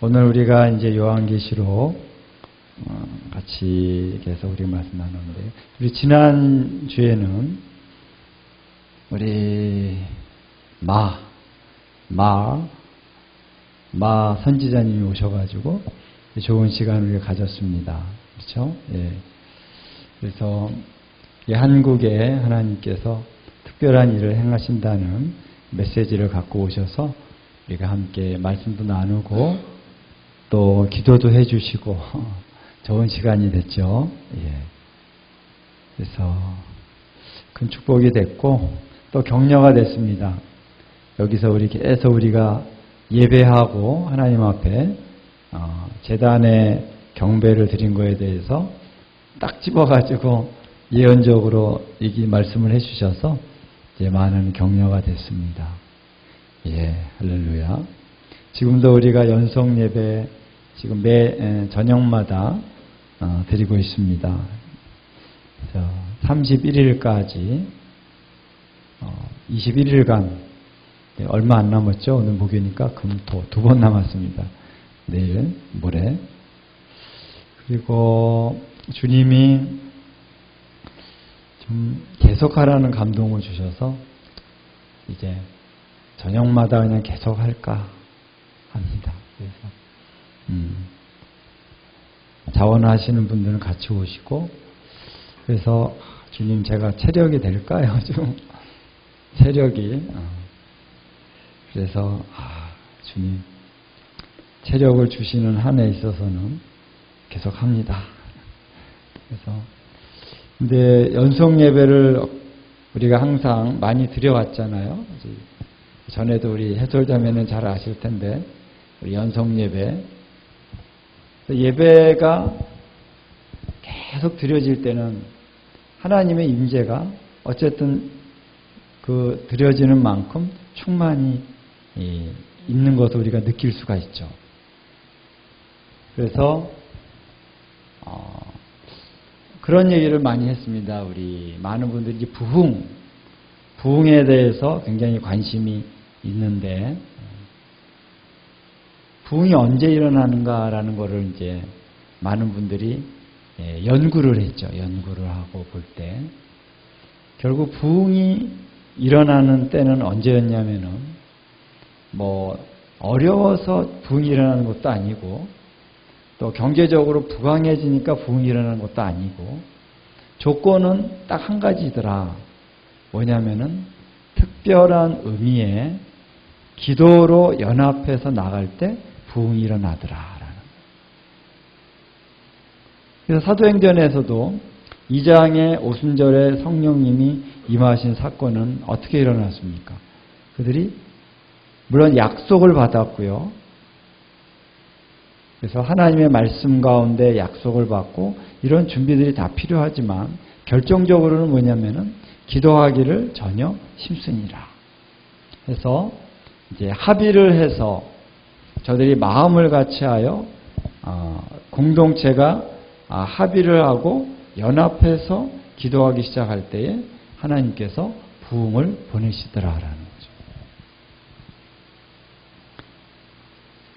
오늘 우리가 이제 요한계시록 같이 계속 우리 말씀 나누는데, 우리 지난 주에는 우리 마 선지자님이 오셔가지고 좋은 시간을 우리가 가졌습니다. 그렇죠? 예. 그래서 한국에 하나님께서 특별한 일을 행하신다는 메시지를 갖고 오셔서 우리가 함께 말씀도 나누고 또 기도도 해주시고 좋은 시간이 됐죠. 예. 그래서 큰 축복이 됐고 또 격려가 됐습니다. 여기서 우리가 예배하고 하나님 앞에 제단에 경배를 드린 거에 대해서 딱 집어가지고 예언적으로 이 말씀을 해주셔서 이제 많은 격려가 됐습니다. 예, 할렐루야. 지금도 우리가 연속 예배 지금 매 저녁마다 드리고 있습니다. 31일까지 21일간 얼마 안 남았죠. 오늘 목요니까 금토 2번 남았습니다. 내일 모레. 그리고 주님이 좀 계속하라는 감동을 주셔서 이제 저녁마다 그냥 계속 할까 합니다. 그래서 자원하시는 분들은 같이 오시고, 그래서 주님 제가 체력이 될까요? 좀 체력이 그래서 주님 체력을 주시는 한에 있어서는 계속 합니다. 그래서 근데 연속 예배를 우리가 항상 많이 드려왔잖아요. 전에도 우리 해설자매는 잘 아실 텐데, 우리 연속 예배가 계속 드려질 때는 하나님의 임재가 어쨌든 그 드려지는 만큼 충만히 있는 것을 우리가 느낄 수가 있죠. 그래서 그런 얘기를 많이 했습니다. 우리 많은 분들이 이제 부흥에 대해서 굉장히 관심이 있는데, 부흥이 언제 일어나는가라는 것을 이제 많은 분들이 연구를 했죠. 연구를 하고 볼 때 결국 부흥이 일어나는 때는 언제였냐면은 어려워서 부흥이 일어나는 것도 아니고, 또 경제적으로 부강해지니까 부흥이 일어나는 것도 아니고, 조건은 딱 한 가지더라. 뭐냐면은 특별한 의미의 기도로 연합해서 나갈 때 부흥이 일어나더라. 그래서 사도행전에서도 2장의 오순절에 성령님이 임하신 사건은 어떻게 일어났습니까? 그들이 물론 약속을 받았고요. 그래서 하나님의 말씀 가운데 약속을 받고 이런 준비들이 다 필요하지만, 결정적으로는 뭐냐면은 기도하기를 전혀 힘쓰니라 해서 이제 합의를 해서 저들이 마음을 같이하여 공동체가 합의를 하고 연합해서 기도하기 시작할 때에 하나님께서 부흥을 보내시더라라는 거죠.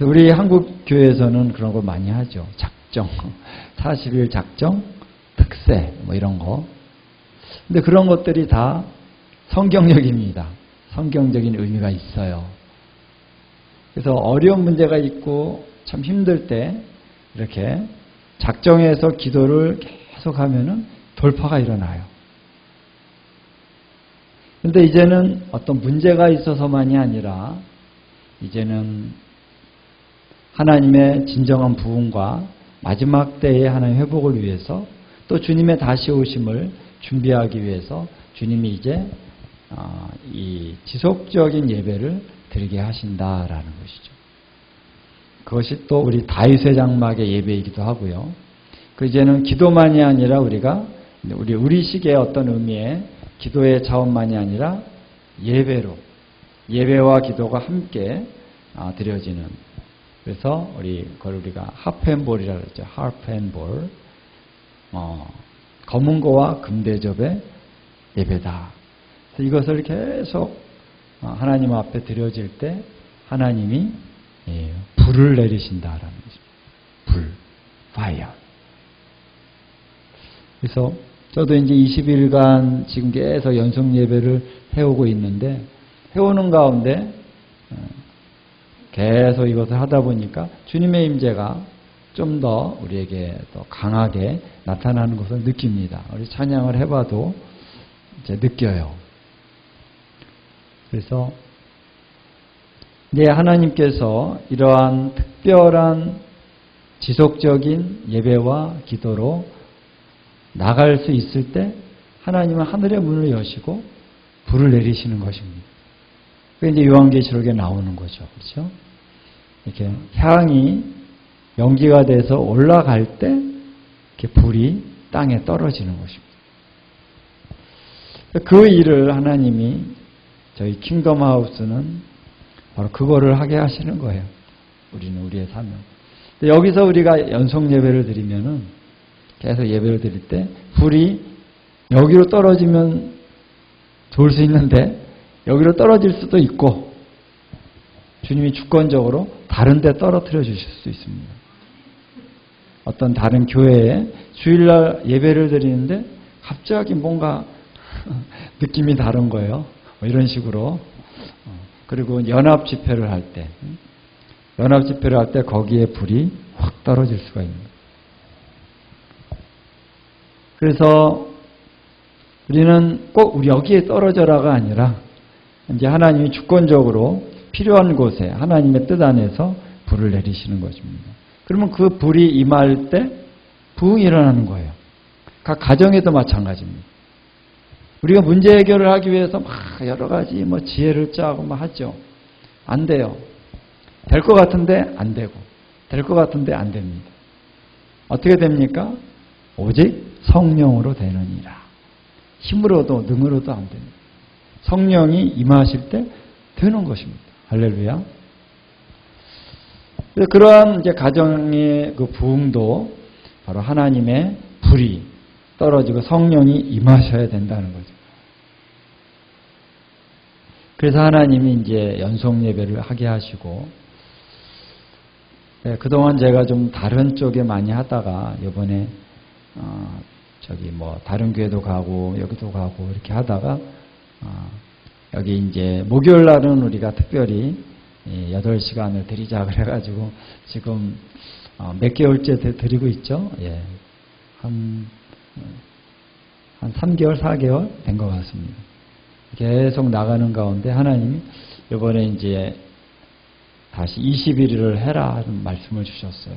우리 한국 교회에서는 그런 걸 많이 하죠. 작정, 40일 작정, 특세 이런 거. 근데 그런 것들이 다 성경적입니다. 성경적인 의미가 있어요. 그래서 어려운 문제가 있고 참 힘들 때 이렇게 작정해서 기도를 계속하면은 돌파가 일어나요. 근데 이제는 어떤 문제가 있어서만이 아니라 이제는 하나님의 진정한 부흥과 마지막 때의 하나님의 회복을 위해서, 또 주님의 다시 오심을 준비하기 위해서 주님이 이제 이 지속적인 예배를 드리게 하신다라는 것이죠. 그것이 또 우리 다윗의 장막의 예배이기도 하고요. 그 이제는 기도만이 아니라 우리식의 어떤 의미의 기도의 차원만이 아니라 예배와 기도가 함께 드려지는. 그래서 그걸 우리가 하프앤볼이라고 그러죠. 하프앤볼. 검은고와 금대접의 예배다. 그래서 이것을 계속 하나님 앞에 드려질 때 하나님이 불을 내리신다라는 거죠. 불, fire. 그래서 저도 이제 20일간 지금 계속 연속 예배를 해오고 있는데, 해오는 가운데 계속 이것을 하다 보니까 주님의 임재가 좀 더 우리에게 더 강하게 나타나는 것을 느낍니다. 우리 찬양을 해봐도 이제 느껴요. 그래서 하나님께서 이러한 특별한 지속적인 예배와 기도로 나갈 수 있을 때 하나님은 하늘의 문을 여시고 불을 내리시는 것입니다. 그게 이제 요한계시록에 나오는 거죠. 그렇죠? 이렇게 향이 연기가 돼서 올라갈 때 이렇게 불이 땅에 떨어지는 것입니다. 그 일을 하나님이 저희 킹덤 하우스는 바로 그거를 하게 하시는 거예요. 우리는 우리의 사명. 여기서 우리가 연속 예배를 드리면은 계속 예배를 드릴 때 불이 여기로 떨어지면 좋을 수 있는데 여기로 떨어질 수도 있고 주님이 주권적으로 다른 데 떨어뜨려 주실 수 있습니다. 어떤 다른 교회에 주일날 예배를 드리는데 갑자기 뭔가 느낌이 다른 거예요. 이런 식으로. 그리고 연합 집회를 할 때 거기에 불이 확 떨어질 수가 있는 거예요. 그래서 우리는 꼭 우리 여기에 떨어져라가 아니라 이제 하나님이 주권적으로 필요한 곳에 하나님의 뜻 안에서 불을 내리시는 것입니다. 그러면 그 불이 임할 때 부흥이 일어나는 거예요. 각 가정에도 마찬가지입니다. 우리가 문제 해결을 하기 위해서 막 여러 가지 지혜를 짜고 하죠. 안 돼요. 될 것 같은데 안 되고, 될 것 같은데 안 됩니다. 어떻게 됩니까? 오직 성령으로 되느니라. 힘으로도 능으로도 안 됩니다. 성령이 임하실 때 되는 것입니다. 할렐루야. 그러한 이제 가정의 그 부흥도 바로 하나님의 불이 떨어지고 성령이 임하셔야 된다는 거죠. 그래서 하나님이 이제 연속 예배를 하게 하시고, 그동안 제가 좀 다른 쪽에 많이 하다가 이번에 다른 교회도 가고 여기도 가고 이렇게 하다가 여기 이제 목요일 날은 우리가 특별히 8시간을 드리자 그래가지고 지금 몇 개월째 드리고 있죠. 예. 한 3개월, 4개월 된 것 같습니다. 계속 나가는 가운데 하나님이 이번에 이제 다시 21일을 해라 하는 말씀을 주셨어요.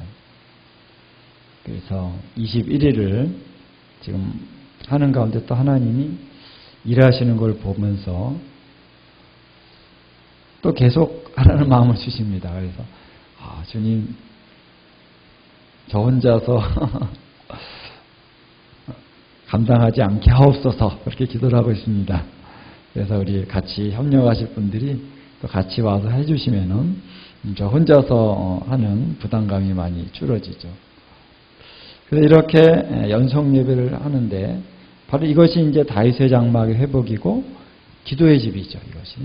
그래서 21일을 지금 하는 가운데 또 하나님이 일하시는 걸 보면서 또 계속 하라는 마음을 주십니다. 그래서 주님 저 혼자서 감당하지 않게 하옵소서 그렇게 기도를 하고 있습니다. 그래서 우리 같이 협력하실 분들이 또 같이 와서 해주시면은 저 혼자서 하는 부담감이 많이 줄어지죠. 그래서 이렇게 연속 예배를 하는데 바로 이것이 이제 다윗의 장막의 회복이고 기도의 집이죠. 이것이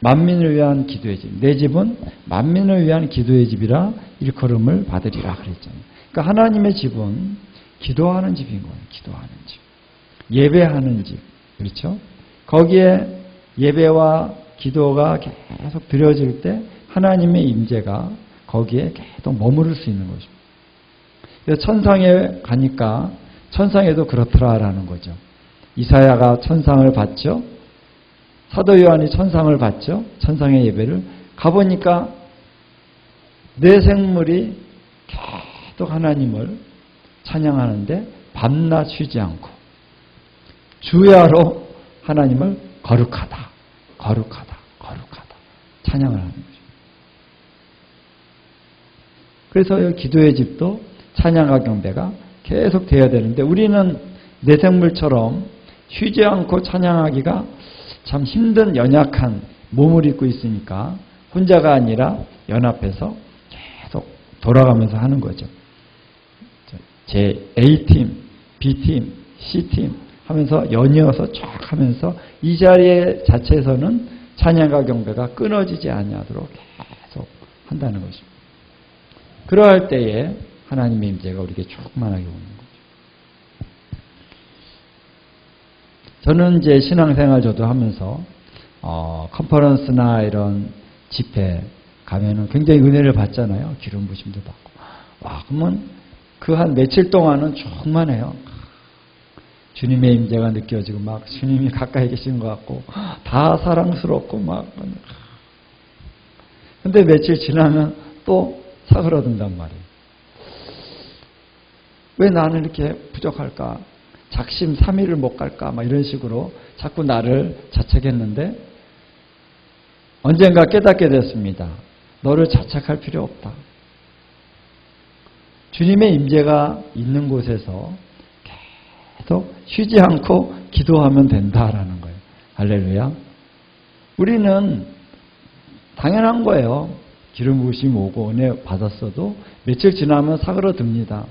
만민을 위한 기도의 집. 내 집은 만민을 위한 기도의 집이라 일컬음을 받으리라 그랬잖아요. 그러니까 하나님의 집은 기도하는 집인 거예요. 기도하는 집. 예배하는 집. 그렇죠? 거기에 예배와 기도가 계속 드려질 때 하나님의 임재가 거기에 계속 머무를 수 있는 것입니다. 그래서 천상에 가니까 천상에도 그렇더라라는 거죠. 이사야가 천상을 봤죠. 사도 요한이 천상을 봤죠. 천상의 예배를 가보니까 내 생물이 계속 하나님을 찬양하는데 밤낮 쉬지 않고 주야로 하나님을 거룩하다, 거룩하다, 거룩하다 찬양을 하는 거죠. 그래서 이 기도의 집도 찬양과 경배가 계속 돼야 되는데 우리는 내 생물처럼 쉬지 않고 찬양하기가 참 힘든 연약한 몸을 입고 있으니까 혼자가 아니라 연합해서 계속 돌아가면서 하는 거죠. 제 A팀, B팀, C팀 하면서 연이어서 쫙 하면서 이 자리에 자체에서는 찬양과 경배가 끊어지지 아니하도록 계속 한다는 것입니다. 그러할 때에 하나님의 임재가 우리에게 충만하게 오는 거죠. 저는 이제 신앙생활 저도 하면서 컨퍼런스나 이런 집회 가면은 굉장히 은혜를 받잖아요. 기름 부심도 받고. 와, 그러면 그 한 며칠 동안은 충만해요. 주님의 임재가 느껴지고 막 주님이 가까이 계신 것 같고 다 사랑스럽고 막. 근데 며칠 지나면 또 사그러든단 말이에요. 왜 나는 이렇게 부족할까? 작심 3일을 못 갈까? 막 이런 식으로 자꾸 나를 자책했는데 언젠가 깨닫게 됐습니다. 너를 자책할 필요 없다. 주님의 임재가 있는 곳에서 계속 쉬지 않고 기도하면 된다라는 거예요. 할렐루야. 우리는 당연한 거예요. 기름 부으심 오고 은혜 받았어도 며칠 지나면 사그러듭니다.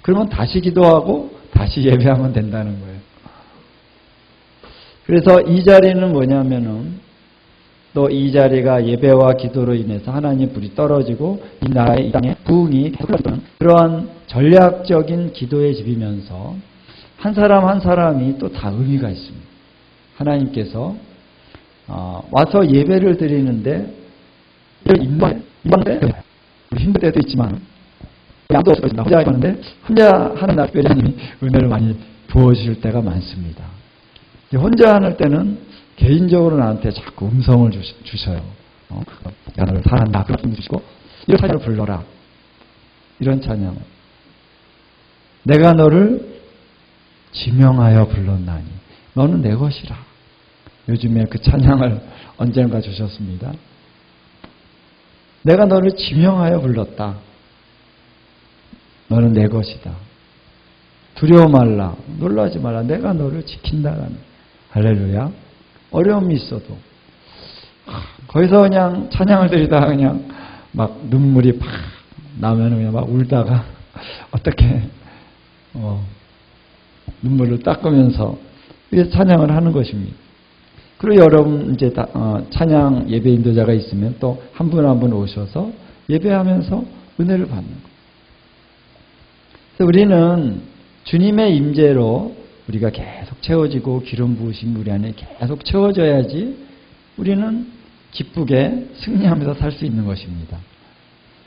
그러면 다시 기도하고 다시 예배하면 된다는 거예요. 그래서 이 자리는 뭐냐면은 또 이 자리가 예배와 기도로 인해서 하나님 불이 떨어지고 이 나라의 이 땅에 부흥이 계속 일어나는 그러한 전략적인 기도의 집이면서 한 사람 한 사람이 또 다 의미가 있습니다. 하나님께서 와서 예배를 드리는데 힘들 때도 있지만 아무도 없어서 혼자 하는데 혼자 하는 날 특별히 하나님이 은혜를 많이 부어주실 때가 많습니다. 혼자 하는 때는 개인적으로 나한테 자꾸 음성을 주셔요. 야, 너를 사랑한다. 그런 음성 주시고 이런 찬양을 불러라. 이런 찬양을. 내가 너를 지명하여 불렀나니 너는 내 것이라. 요즘에 그 찬양을 언젠가 주셨습니다. 내가 너를 지명하여 불렀다. 너는 내 것이다. 두려워 말라. 놀라지 말라. 내가 너를 지킨다라는. 할렐루야. 어려움이 있어도 거기서 그냥 찬양을 드리다가 그냥 막 눈물이 팍 나면 그냥 막 울다가 어떻게 눈물을 닦으면서 이렇게 찬양을 하는 것입니다. 그리고 여러분 이제 찬양 예배 인도자가 있으면 또 한 분 한 분 오셔서 예배하면서 은혜를 받는 거예요. 그래서 우리는 주님의 임재로 우리가 계속 채워지고 기름 부으심 우리 안에 계속 채워져야지 우리는 기쁘게 승리하면서 살 수 있는 것입니다.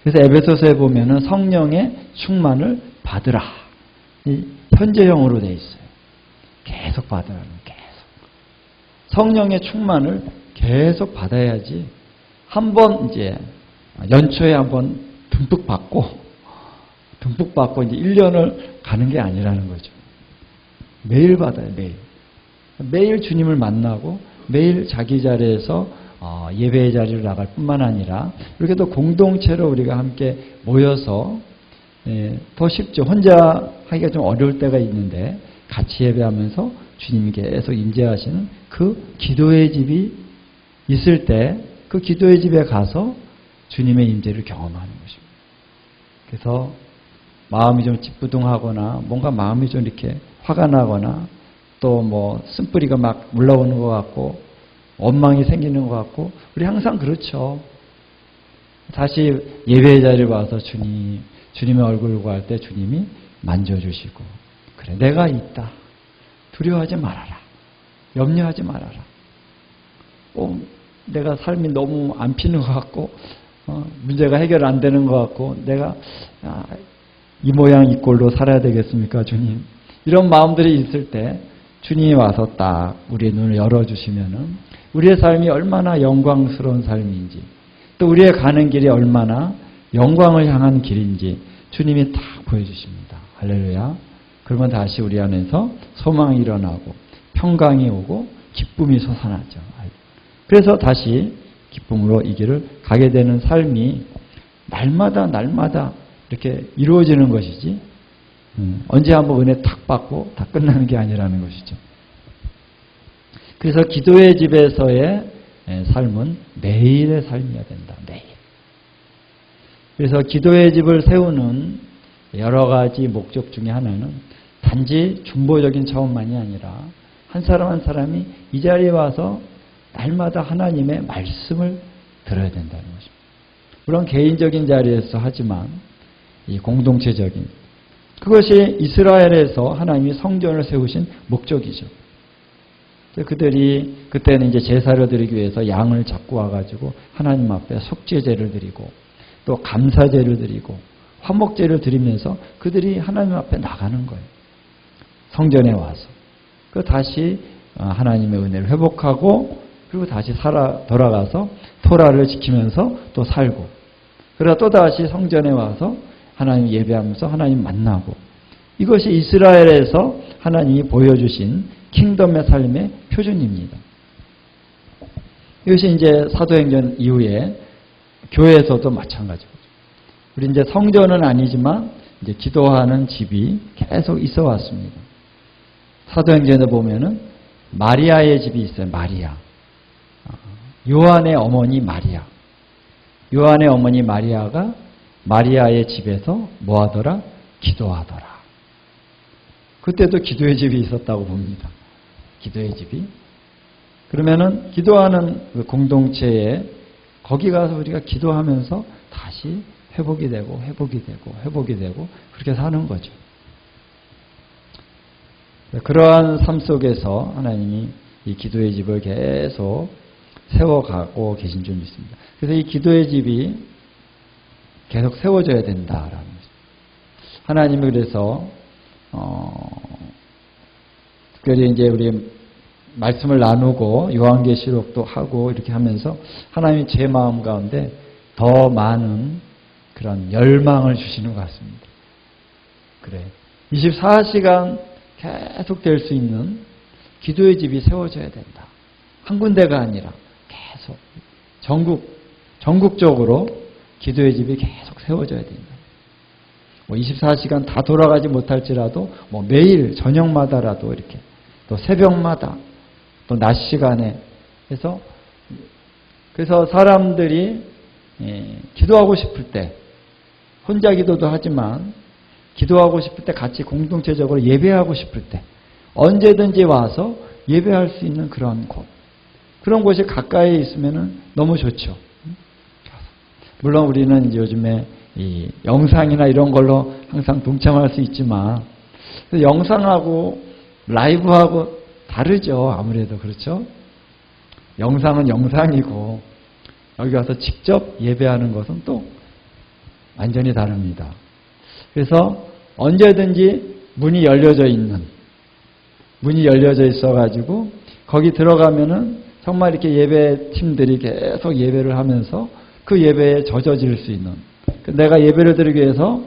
그래서 에베소서에 보면은 성령의 충만을 받으라. 이 현재형으로 되어 있어요. 계속 받으라는 계속. 성령의 충만을 계속 받아야지 한번 이제 연초에 한번 듬뿍 받고 이제 1년을 가는 게 아니라는 거죠. 매일 받아요, 매일. 매일 주님을 만나고 매일 자기 자리에서 예배의 자리를 나갈 뿐만 아니라 이렇게 또 공동체로 우리가 함께 모여서 더 쉽죠. 혼자 하기가 좀 어려울 때가 있는데 같이 예배하면서 주님이 계속 임재하시는 그 기도의 집이 있을 때 그 기도의 집에 가서 주님의 임재를 경험하는 것입니다. 그래서 마음이 좀 찌뿌둥하거나 뭔가 마음이 좀 이렇게 화가 나거나 또 뭐 쓴뿌리가 막 올라오는 것 같고 원망이 생기는 것 같고 우리 항상 그렇죠. 다시 예배의 자리에 와서 주님의 얼굴을 구할 때 주님이 만져주시고 그래 내가 있다. 두려워하지 말아라. 염려하지 말아라. 내가 삶이 너무 안 피는 것 같고 문제가 해결 안 되는 것 같고 내가 이 모양 이 꼴로 살아야 되겠습니까 주님. 이런 마음들이 있을 때 주님이 와서 딱 우리의 눈을 열어주시면은 우리의 삶이 얼마나 영광스러운 삶인지 또 우리의 가는 길이 얼마나 영광을 향한 길인지 주님이 딱 보여주십니다. 할렐루야. 그러면 다시 우리 안에서 소망이 일어나고 평강이 오고 기쁨이 솟아나죠. 그래서 다시 기쁨으로 이 길을 가게 되는 삶이 날마다 이렇게 이루어지는 것이지 언제 한번 은혜 탁 받고 다 끝나는 게 아니라는 것이죠. 그래서 기도의 집에서의 삶은 매일의 삶이어야 된다. 매일. 그래서 기도의 집을 세우는 여러 가지 목적 중에 하나는 단지 중보적인 차원만이 아니라 한 사람 한 사람이 이 자리에 와서 날마다 하나님의 말씀을 들어야 된다는 것입니다. 물론 개인적인 자리에서 하지만 이 공동체적인 그것이 이스라엘에서 하나님이 성전을 세우신 목적이죠. 그들이 그때는 이제 제사를 드리기 위해서 양을 잡고 와가지고 하나님 앞에 속죄제를 드리고 또 감사제를 드리고 화목제를 드리면서 그들이 하나님 앞에 나가는 거예요. 성전에 와서. 그 다시 하나님의 은혜를 회복하고 그리고 다시 돌아가서 토라를 지키면서 또 살고 그러다 또 다시 성전에 와서 하나님 예배하면서 하나님 만나고 이것이 이스라엘에서 하나님이 보여주신 킹덤의 삶의 표준입니다. 이것이 이제 사도행전 이후에 교회에서도 마찬가지죠. 우리 이제 성전은 아니지만 이제 기도하는 집이 계속 있어 왔습니다. 사도행전에 보면은 마리아의 집이 있어요. 마리아. 요한의 어머니 마리아. 요한의 어머니 마리아가 마리아의 집에서 뭐 하더라? 기도하더라. 그때도 기도의 집이 있었다고 봅니다. 기도의 집이. 그러면은 기도하는 그 공동체에 거기 가서 우리가 기도하면서 다시 회복이 되고 그렇게 사는 거죠. 그러한 삶 속에서 하나님이 이 기도의 집을 계속 세워가고 계신 줄 믿습니다. 그래서 이 기도의 집이 계속 세워져야 된다라는 거죠. 하나님이 그래서 특별히 이제 우리 말씀을 나누고 요한계시록도 하고 이렇게 하면서 하나님이 제 마음 가운데 더 많은 그런 열망을 주시는 것 같습니다. 그래. 24시간 계속 될 수 있는 기도의 집이 세워져야 된다. 한 군데가 아니라 계속 전국적으로 기도의 집이 계속 세워져야 된다. 24시간 다 돌아가지 못할지라도 매일 저녁마다라도 이렇게 또 새벽마다 또 낮 시간에 해서 그래서 사람들이 기도하고 싶을 때 혼자 기도도 하지만 기도하고 싶을 때 같이 공동체적으로 예배하고 싶을 때 언제든지 와서 예배할 수 있는 그런 곳 그런 곳이 가까이에 있으면 너무 좋죠. 물론 우리는 이제 요즘에 이 영상이나 이런 걸로 항상 동참할 수 있지만 영상하고 라이브하고 다르죠. 아무래도 그렇죠. 영상은 영상이고 여기 와서 직접 예배하는 것은 또 완전히 다릅니다. 그래서 언제든지 문이 열려져 있어가지고 거기 들어가면은 정말 이렇게 예배팀들이 계속 예배를 하면서 그 예배에 젖어질 수 있는 내가 예배를 드리기 위해서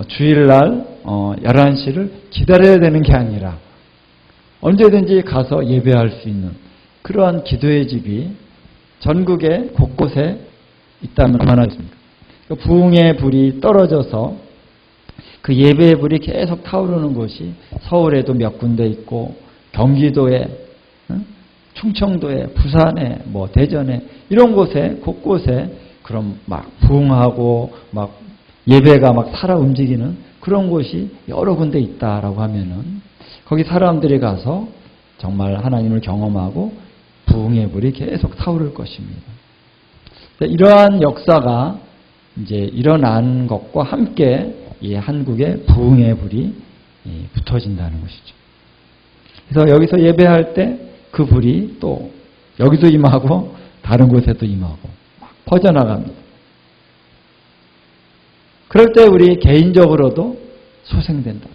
주일날 11시를 기다려야 되는 게 아니라 언제든지 가서 예배할 수 있는 그러한 기도의 집이 전국에 곳곳에 있다면 얼마나 좋습니까? 부흥의 불이 떨어져서 그 예배의 불이 계속 타오르는 곳이 서울에도 몇 군데 있고 경기도에 충청도에 부산에 대전에 이런 곳에 곳곳에 그럼 막 부흥하고 막 예배가 막 살아 움직이는 그런 곳이 여러 군데 있다라고 하면은 거기 사람들이 가서 정말 하나님을 경험하고 부흥의 불이 계속 타오를 것입니다. 이러한 역사가 이제 일어난 것과 함께 이 한국의 부흥의 불이 붙어진다는 것이죠. 그래서 여기서 예배할 때 그 불이 또 여기도 임하고 다른 곳에도 임하고 막 퍼져나갑니다. 그럴 때 우리 개인적으로도 소생된다.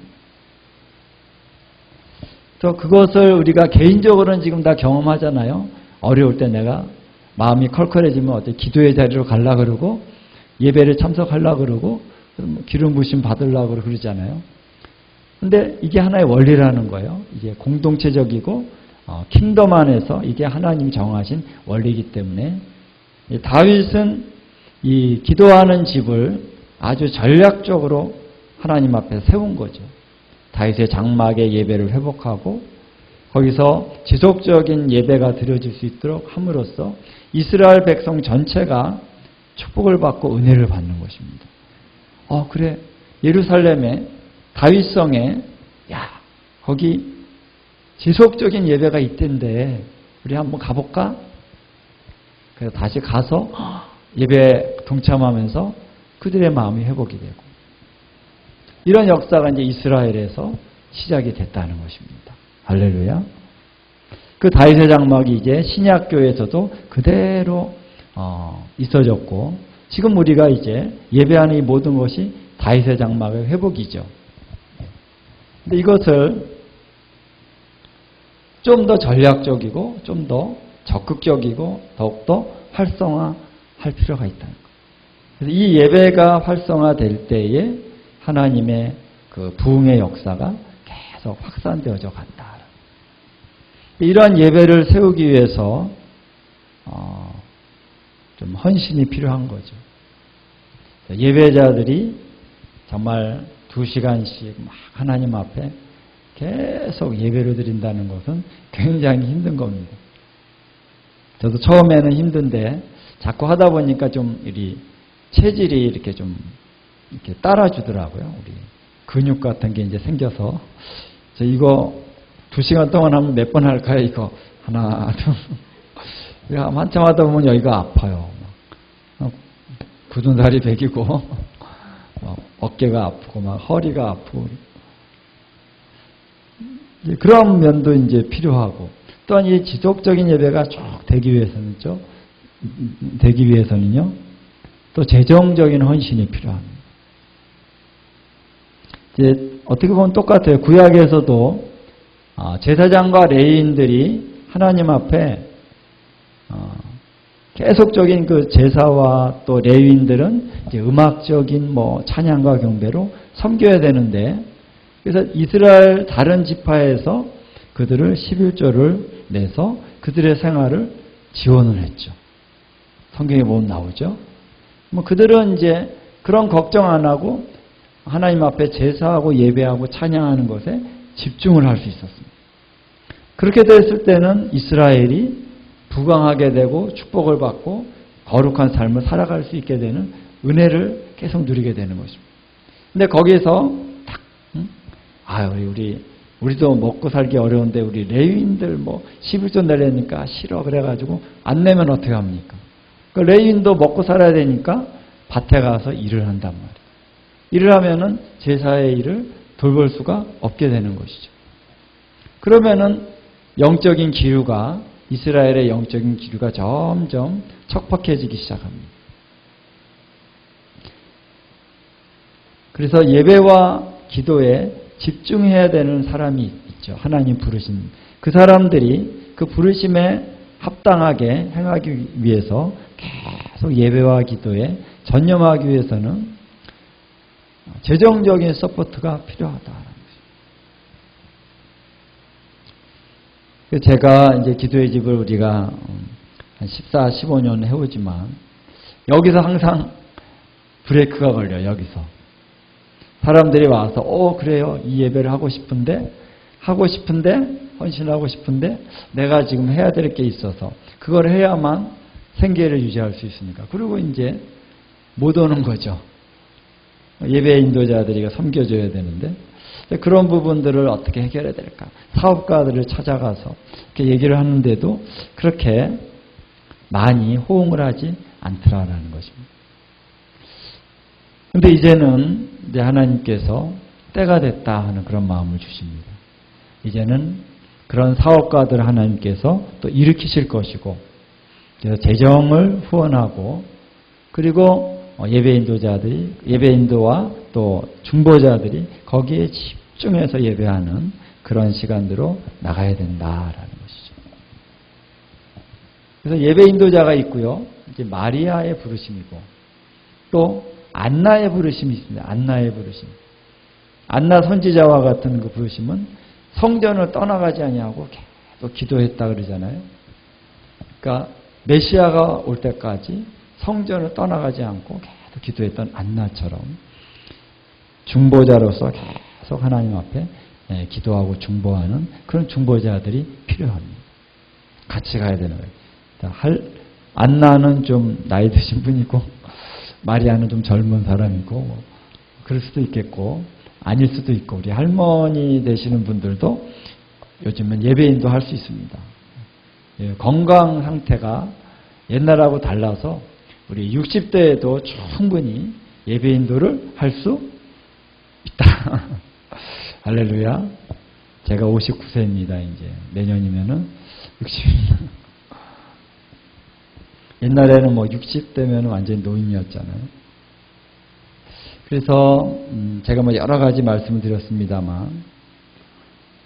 그래서 그것을 우리가 개인적으로는 지금 다 경험하잖아요. 어려울 때 내가 마음이 컬컬해지면 어때 기도의 자리로 가려고 그러고 예배를 참석하려고 그러고 기름 부심 받으려고 그러잖아요. 근데 이게 하나의 원리라는 거예요. 이게 공동체적이고 킹덤 안에서 이게 하나님이 정하신 원리이기 때문에 다윗은 이 기도하는 집을 아주 전략적으로 하나님 앞에 세운 거죠. 다윗의 장막의 예배를 회복하고 거기서 지속적인 예배가 드려질 수 있도록 함으로써 이스라엘 백성 전체가 축복을 받고 은혜를 받는 것입니다. 그래 예루살렘에 다윗성에 거기 지속적인 예배가 있던데 우리 한번 가볼까? 그래서 다시 가서 예배 동참하면서 그들의 마음이 회복이 되고 이런 역사가 이제 이스라엘에서 시작이 됐다는 것입니다. 할렐루야. 그 다윗의 장막이 이제 신약교에서도 그대로 있어졌고 지금 우리가 이제 예배하는 이 모든 것이 다윗의 장막의 회복이죠. 근데 이것을 좀 더 전략적이고 좀 더 적극적이고 더욱더 활성화할 필요가 있다는 거예요. 그래서 이 예배가 활성화될 때에 하나님의 그 부흥의 역사가 계속 확산되어져 간다. 이러한 예배를 세우기 위해서 좀 헌신이 필요한 거죠. 예배자들이 정말 2시간씩 막 하나님 앞에 계속 예배를 드린다는 것은 굉장히 힘든 겁니다. 저도 처음에는 힘든데 자꾸 하다 보니까 좀 우리 체질이 이렇게 좀 이렇게 따라주더라고요. 우리 근육 같은 게 이제 생겨서 저 이거 2시간 동안 하면 몇 번 할까요? 이거 하나, 둘. 한참 하다 보면 여기가 아파요. 굳은 살이 배기고 어깨가 아프고 막 허리가 아프고 그런 면도 이제 필요하고 또한 이 지속적인 예배가 쭉 되기 위해서는요 또 재정적인 헌신이 필요합니다. 이제 어떻게 보면 똑같아요. 구약에서도 제사장과 레위인들이 하나님 앞에 계속적인 그 제사와 또 레위인들은 이제 음악적인 뭐 찬양과 경배로 섬겨야 되는데 그래서 이스라엘 다른 지파에서 그들을 11조를 내서 그들의 생활을 지원을 했죠. 성경에 보면 나오죠. 뭐 그들은 이제 그런 걱정 안 하고 하나님 앞에 제사하고 예배하고 찬양하는 것에 집중을 할 수 있었습니다. 그렇게 됐을 때는 이스라엘이 부강하게 되고 축복을 받고 거룩한 삶을 살아갈 수 있게 되는 은혜를 계속 누리게 되는 것입니다. 근데 거기서 딱 우리도 먹고 살기 어려운데 우리 레위인들 뭐 11조 내려니까 싫어 그래가지고 안 내면 어떻게 합니까? 그 레위인도 먹고 살아야 되니까 밭에 가서 일을 한단 말이에요. 일을 하면은 제사의 일을 돌볼 수가 없게 되는 것이죠. 그러면은 영적인 기류가 이스라엘의 영적인 기류가 점점 척박해지기 시작합니다. 그래서 예배와 기도에 집중해야 되는 사람이 있죠. 하나님 부르신 그 사람들이 그 부르심에 합당하게 행하기 위해서 계속 예배와 기도에 전념하기 위해서는 재정적인 서포트가 필요하다. 제가 이제 기도의 집을 우리가 한 14, 15년 해오지만 여기서 항상 브레이크가 걸려요. 여기서. 사람들이 와서 그래요. 이 예배를 하고 싶은데 헌신하고 싶은데 내가 지금 해야 될 게 있어서 그걸 해야만 생계를 유지할 수 있으니까. 그리고 이제 못 오는 거죠. 예배 인도자들이 섬겨줘야 되는데 그런 부분들을 어떻게 해결해야 될까? 사업가들을 찾아가서 이렇게 얘기를 하는데도 그렇게 많이 호응을 하지 않더라라는 것입니다. 그런데 이제는 이제 하나님께서 때가 됐다 하는 그런 마음을 주십니다. 이제는 그런 사업가들 하나님께서 또 일으키실 것이고 그래서 재정을 후원하고 그리고 예배인도와 또 중보자들이 거기에 집중해서 예배하는 그런 시간으로 나가야 된다라는 것이죠. 그래서 예배인도자가 있고요. 이제 마리아의 부르심이고 또 안나의 부르심이 있습니다. 안나의 부르심. 안나 선지자와 같은 그 부르심은 성전을 떠나가지 아니하고 계속 기도했다 그러잖아요. 그러니까 메시아가 올 때까지 성전을 떠나가지 않고 계속 기도했던 안나처럼 중보자로서 계속 하나님 앞에 기도하고 중보하는 그런 중보자들이 필요합니다. 같이 가야 되는 거예요. 안나는 좀 나이 드신 분이고 마리아는 좀 젊은 사람이고 그럴 수도 있겠고 아닐 수도 있고 우리 할머니 되시는 분들도 요즘은 예배인도 할 수 있습니다. 건강 상태가 옛날하고 달라서 우리 60대에도 충분히 예배 인도를 할 수 있다. 할렐루야. 제가 59세입니다. 이제 내년이면은 60입니다. 옛날에는 뭐 60대면 완전히 노인이었잖아요. 그래서 제가 뭐 여러 가지 말씀을 드렸습니다만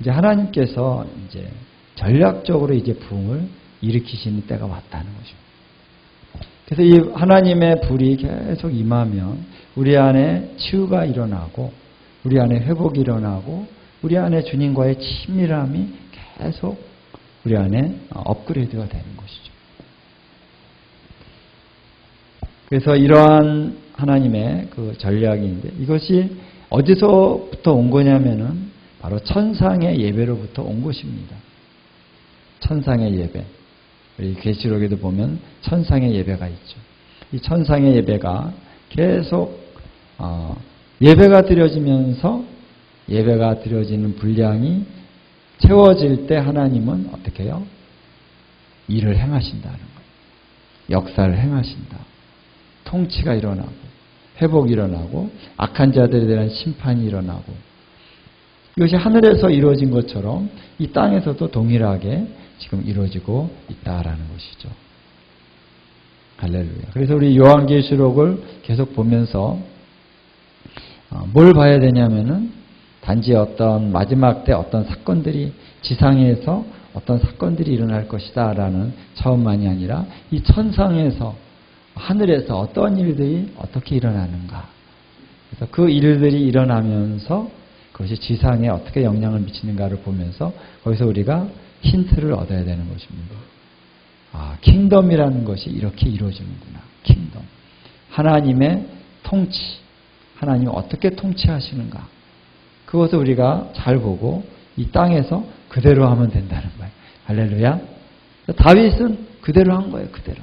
이제 하나님께서 이제 전략적으로 이제 부흥을 일으키시는 때가 왔다는 거죠. 그래서 이 하나님의 불이 계속 임하면 우리 안에 치유가 일어나고 우리 안에 회복이 일어나고 우리 안에 주님과의 친밀함이 계속 우리 안에 업그레이드가 되는 것이죠. 그래서 이러한 하나님의 그 전략인데 이것이 어디서부터 온 거냐면은 바로 천상의 예배로부터 온 것입니다. 천상의 예배. 우리 계시록에도 보면 천상의 예배가 있죠. 이 천상의 예배가 계속 예배가 드려지면서 예배가 드려지는 분량이 채워질 때 하나님은 어떻게 해요? 일을 행하신다는 거예요. 역사를 행하신다. 통치가 일어나고 회복이 일어나고 악한 자들에 대한 심판이 일어나고 이것이 하늘에서 이루어진 것처럼 이 땅에서도 동일하게 지금 이루어지고 있다라는 것이죠. 할렐루야. 그래서 우리 요한계시록을 계속 보면서 뭘 봐야 되냐면은 단지 어떤 마지막 때 어떤 사건들이 지상에서 어떤 사건들이 일어날 것이다 라는 차원만이 아니라 이 천상에서 하늘에서 어떤 일들이 어떻게 일어나는가. 그래서 그 일들이 일어나면서 그것이 지상에 어떻게 영향을 미치는가를 보면서 거기서 우리가 힌트를 얻어야 되는 것입니다. 킹덤이라는 것이 이렇게 이루어지는구나. 킹덤. 하나님의 통치. 하나님이 어떻게 통치하시는가. 그것을 우리가 잘 보고 이 땅에서 그대로 하면 된다는 거예요. 할렐루야. 다윗은 그대로 한 거예요. 그대로.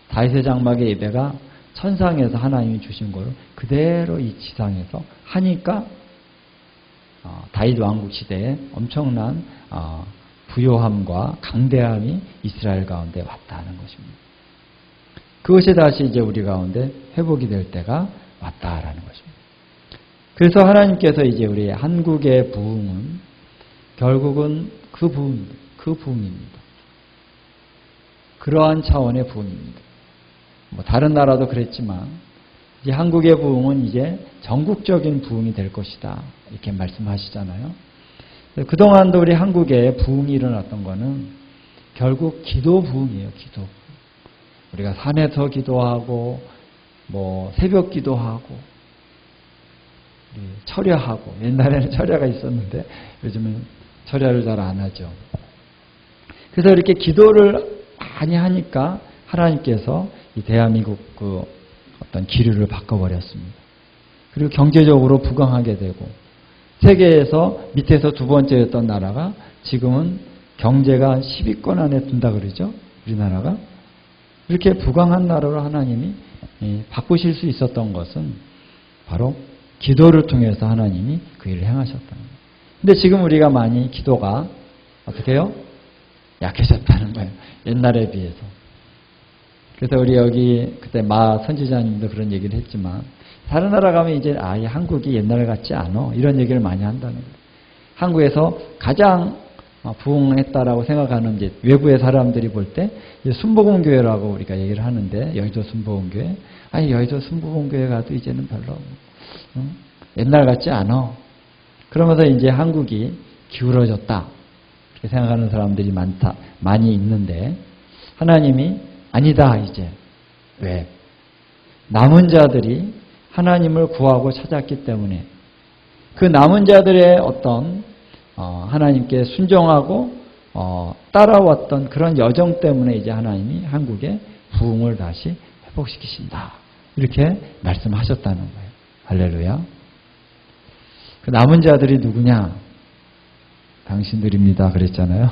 다윗의 장막의 예배가 천상에서 하나님이 주신 거를 그대로 이 지상에서 하니까 다윗 왕국 시대에 엄청난 부요함과 강대함이 이스라엘 가운데 왔다는 것입니다. 그것이 다시 이제 우리 가운데 회복이 될 때가 왔다라는 것입니다. 그래서 하나님께서 이제 우리 한국의 부흥은 결국은 그 부흥입니다. 그러한 차원의 부흥입니다. 뭐 다른 나라도 그랬지만 이제 한국의 부흥은 이제 전국적인 부흥이 될 것이다. 이렇게 말씀하시잖아요. 그동안도 우리 한국에 부흥이 일어났던 거는 결국 기도 부흥이에요. 기도. 우리가 산에서 기도하고 뭐 새벽 기도하고 철야하고 옛날에는 철야가 있었는데 요즘은 철야를 잘 안 하죠. 그래서 이렇게 기도를 많이 하니까 하나님께서 이 대한민국 그 어떤 기류를 바꿔버렸습니다. 그리고 경제적으로 부강하게 되고 세계에서 밑에서 두 번째였던 나라가 지금은 경제가 10위권 안에 든다 그러죠. 우리나라가. 이렇게 부강한 나라로 하나님이 바꾸실 수 있었던 것은 바로 기도를 통해서 하나님이 그 일을 행하셨다는 거예요. 근데 지금 우리가 많이 기도가 어떻게 해요? 약해졌다는 거예요. 옛날에 비해서. 그래서 우리 여기 그때 마 선지자님도 그런 얘기를 했지만 다른 나라 가면 이제 이 한국이 옛날 같지 않아 이런 얘기를 많이 한다는 거예요. 한국에서 가장 부흥했다라고 생각하는 이제 외부의 사람들이 볼 때 순복음교회라고 우리가 얘기를 하는데 여의도 순복음교회 여의도 순복음교회 가도 이제는 별로 옛날 같지 않아. 그러면서 이제 한국이 기울어졌다 이렇게 생각하는 사람들이 많이 있는데 하나님이 아니다 이제. 왜? 남은 자들이 하나님을 구하고 찾았기 때문에 그 남은 자들의 어떤 하나님께 순종하고 따라왔던 그런 여정 때문에 이제 하나님이 한국의 부흥을 다시 회복시키신다. 이렇게 말씀하셨다는 거예요. 할렐루야. 그 남은 자들이 누구냐? 당신들입니다. 그랬잖아요.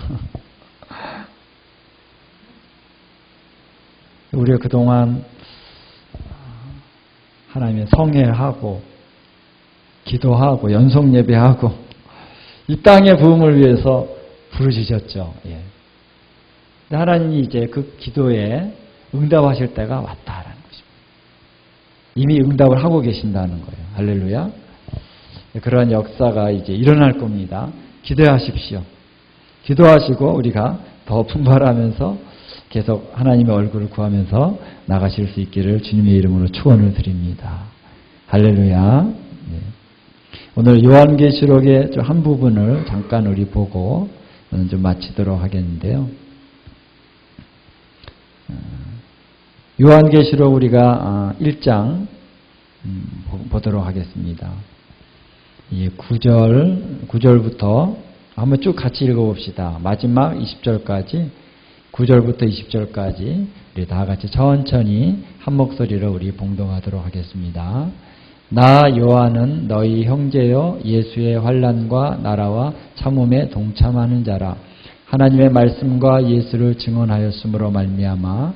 우리가 그동안 하나님의 성회하고 기도하고 연속 예배하고 이 땅의 부흥을 위해서 부르짖었죠. 예. 하나님이 이제 그 기도에 응답하실 때가 왔다라는 것입니다. 이미 응답을 하고 계신다는 거예요. 할렐루야. 그러한 역사가 이제 일어날 겁니다. 기도하십시오. 기도하시고 우리가 더 분발하면서 계속 하나님의 얼굴을 구하면서 나가실 수 있기를 주님의 이름으로 축원을 드립니다. 할렐루야. 네. 오늘 요한계시록의 한 부분을 잠깐 우리 보고 좀 마치도록 하겠는데요. 요한계시록 우리가 1장 보도록 하겠습니다. 9절부터 한번 쭉 같이 읽어봅시다. 마지막 20절까지 9절부터 20절까지 우리 다 같이 천천히 한 목소리로 우리 봉동하도록 하겠습니다. 나 요한은 너희 형제여 예수의 환난과 나라와 참음에 동참하는 자라. 하나님의 말씀과 예수를 증언하였으므로 말미암아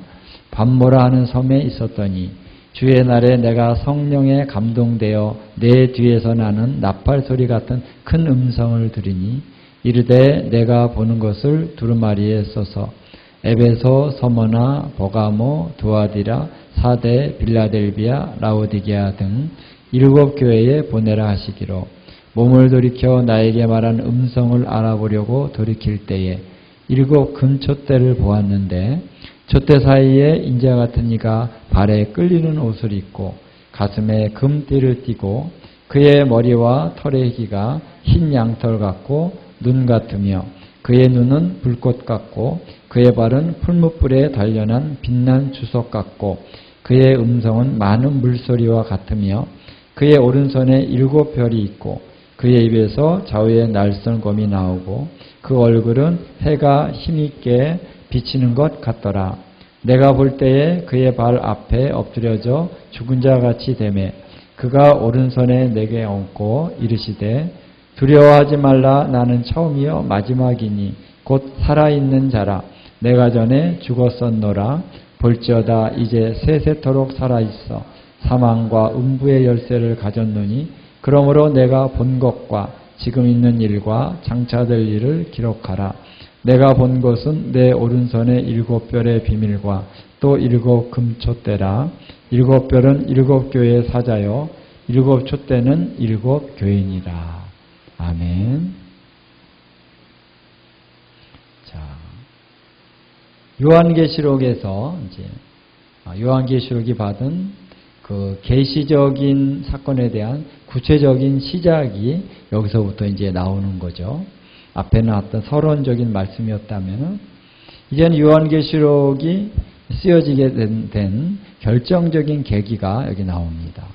밤모라 하는 섬에 있었더니 주의 날에 내가 성령에 감동되어 내 뒤에서 나는 나팔 소리 같은 큰 음성을 들으니 이르되 내가 보는 것을 두루마리에 써서 에베소, 서머나, 버가모, 두아디라, 사데, 빌라델비아, 라오디게아 등 7 교회에 보내라 하시기로 몸을 돌이켜 나에게 말한 음성을 알아보려고 돌이킬 때에 7 금촛대를 보았는데 촛대 사이에 인자 같은 이가 발에 끌리는 옷을 입고 가슴에 금띠를 띠고 그의 머리와 털의 희가 흰 양털 같고 눈 같으며 그의 눈은 불꽃 같고 그의 발은 풀무불에 단련한 빛난 주석 같고 그의 음성은 많은 물소리와 같으며 그의 오른손에 7 별이 있고 그의 입에서 좌우에 날선검이 나오고 그 얼굴은 해가 힘있게 비치는 것 같더라. 내가 볼 때에 그의 발 앞에 엎드려져 죽은 자같이 되매 그가 오른손에 내게 얹고 이르시되 두려워하지 말라. 나는 처음이요 마지막이니 곧 살아있는 자라. 내가 전에 죽었었노라. 볼지어다 이제 세세토록 살아있어 사망과 음부의 열쇠를 가졌노니 그러므로 내가 본 것과 지금 있는 일과 장차 될 일을 기록하라. 내가 본 것은 내 오른손에 7 별의 비밀과 또 7 금촛대라. 7 별은 7 교회의 사자요 7 촛대는 7 교인이라. 아멘. 자, 요한계시록에서 이제 요한계시록이 받은 그 계시적인 사건에 대한 구체적인 시작이 여기서부터 이제 나오는 거죠. 앞에 나왔던 서론적인 말씀이었다면 이제는 요한계시록이 쓰여지게 된 결정적인 계기가 여기 나옵니다.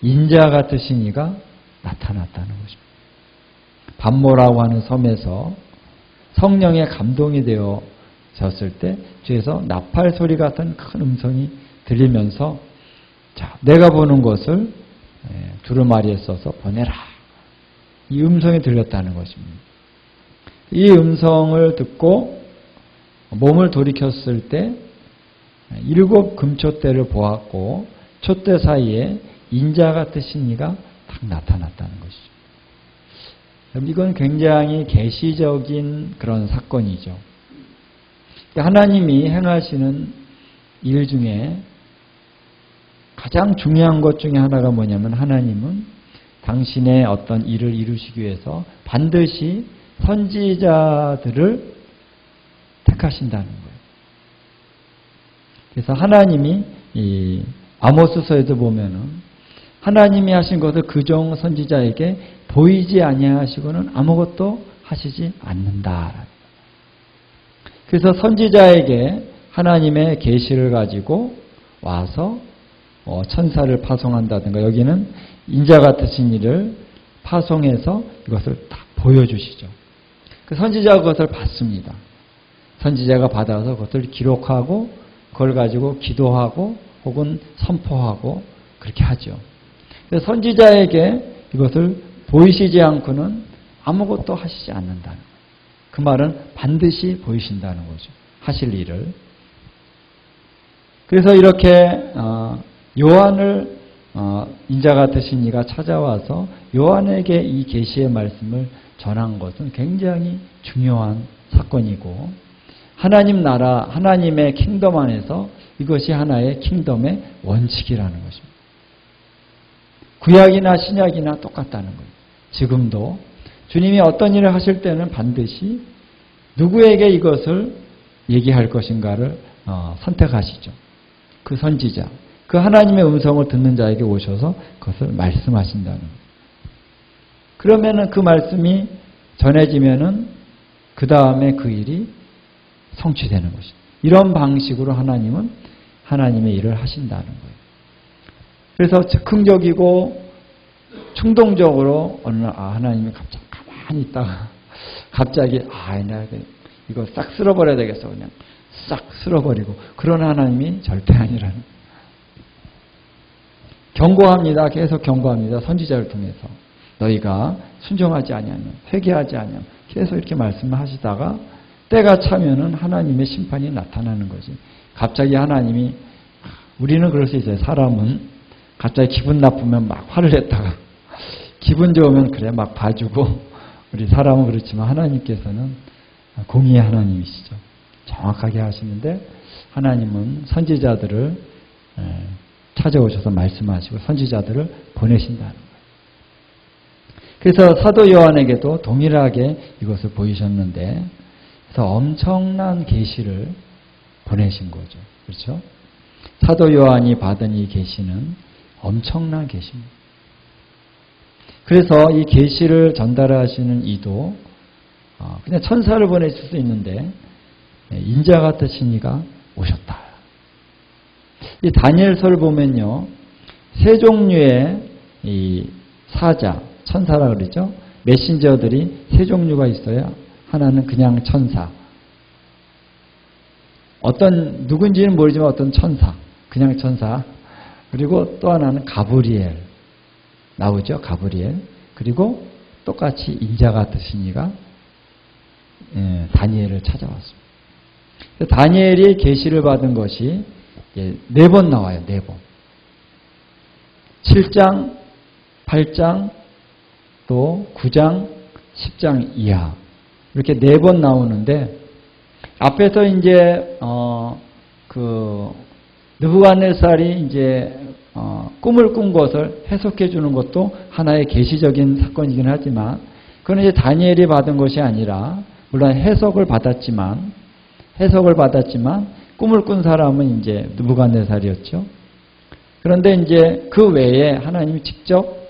인자 같으신 이가 나타났다는 것입니다. 밤모라고 하는 섬에서 성령의 감동이 되어졌을 때 뒤에서 나팔 소리 같은 큰 음성이 들리면서 자, 내가 보는 것을 두루마리에 써서 보내라. 이 음성이 들렸다는 것입니다. 이 음성을 듣고 몸을 돌이켰을 때 7 금촛대를 보았고 촛대 사이에 인자 같으신 이가 딱 나타났다는 것이죠. 이건 굉장히 계시적인 그런 사건이죠. 하나님이 행하시는 일 중에 가장 중요한 것 중에 하나가 뭐냐면 하나님은 당신의 어떤 일을 이루시기 위해서 반드시 선지자들을 택하신다는 거예요. 그래서 하나님이 이 아모스서에도 보면은 하나님이 하신 것을 그종 선지자에게 보이지 아니하시고는 아무것도 하시지 않는다. 그래서 선지자에게 하나님의 계시를 가지고 와서 천사를 파송한다든가 여기는 인자 같으신 이를 파송해서 이것을 다 보여주시죠. 그 선지자가 그것을 받습니다. 선지자가 받아서 그것을 기록하고 그걸 가지고 기도하고 혹은 선포하고 그렇게 하죠. 그래서 선지자에게 이것을 보이시지 않고는 아무것도 하시지 않는다는 거예요. 그 말은 반드시 보이신다는 거죠. 하실 일을. 그래서 이렇게 요한을 인자 같으신 이가 찾아와서 요한에게 이 계시의 말씀을 전한 것은 굉장히 중요한 사건이고 하나님 나라, 하나님의 킹덤 안에서 이것이 하나의 킹덤의 원칙이라는 것입니다. 구약이나 신약이나 똑같다는 거예요. 지금도 주님이 어떤 일을 하실 때는 반드시 누구에게 이것을 얘기할 것인가를 선택하시죠. 그 선지자, 그 하나님의 음성을 듣는 자에게 오셔서 그것을 말씀하신다는 거예요. 그러면은 그 말씀이 전해지면은 그 다음에 그 일이 성취되는 것이죠. 이런 방식으로 하나님은 하나님의 일을 하신다는 거예요. 그래서 즉흥적이고 충동적으로 어느 날 하나님이 갑자기 가만히 있다가 갑자기 내가 이거 싹 쓸어버려야 되겠어. 그냥 싹 쓸어버리고 그런 하나님이 절대 아니라는. 경고합니다. 계속 경고합니다. 선지자를 통해서. 너희가 순종하지 아니하면, 회개하지 아니하면 계속 이렇게 말씀을 하시다가 때가 차면은 하나님의 심판이 나타나는 거지. 갑자기 하나님이, 우리는 그럴 수 있어요. 사람은 갑자기 기분 나쁘면 막 화를 냈다가 기분 좋으면 그래 막 봐주고, 우리 사람은 그렇지만 하나님께서는 공의의 하나님이시죠. 정확하게 하시는데 하나님은 선지자들을 찾아오셔서 말씀하시고 선지자들을 보내신다는 거예요. 그래서 사도 요한에게도 동일하게 이것을 보이셨는데, 그래서 엄청난 계시를 보내신 거죠. 그렇죠? 사도 요한이 받은 이 계시는 엄청난 계시입니다. 그래서 이 계시를 전달하시는 이도 그냥 천사를 보내실 수 있는데 인자 같으신 이가 오셨다. 이 다니엘서를 보면요, 세 종류의 이 사자, 천사라 그러죠. 메신저들이 세 종류가 있어요. 하나는 그냥 천사. 누군지는 모르지만 어떤 천사, 그냥 천사. 그리고 또 하나는 가브리엘. 나오죠, 가브리엘. 그리고 똑같이 인자 같으신 이가 다니엘을 찾아왔습니다. 다니엘이 계시를 받은 것이 4번 나와요. 4번. 7장, 8장, 또 9장, 10장 이하. 이렇게 4번 나오는데, 앞에서 이제 느부갓네살이 이제 꿈을 꾼 것을 해석해 주는 것도 하나의 계시적인 사건이긴 하지만, 그건 이제 다니엘이 받은 것이 아니라, 물론 해석을 받았지만 꿈을 꾼 사람은 이제 느부갓네살이었죠. 그런데 이제 그 외에 하나님이 직접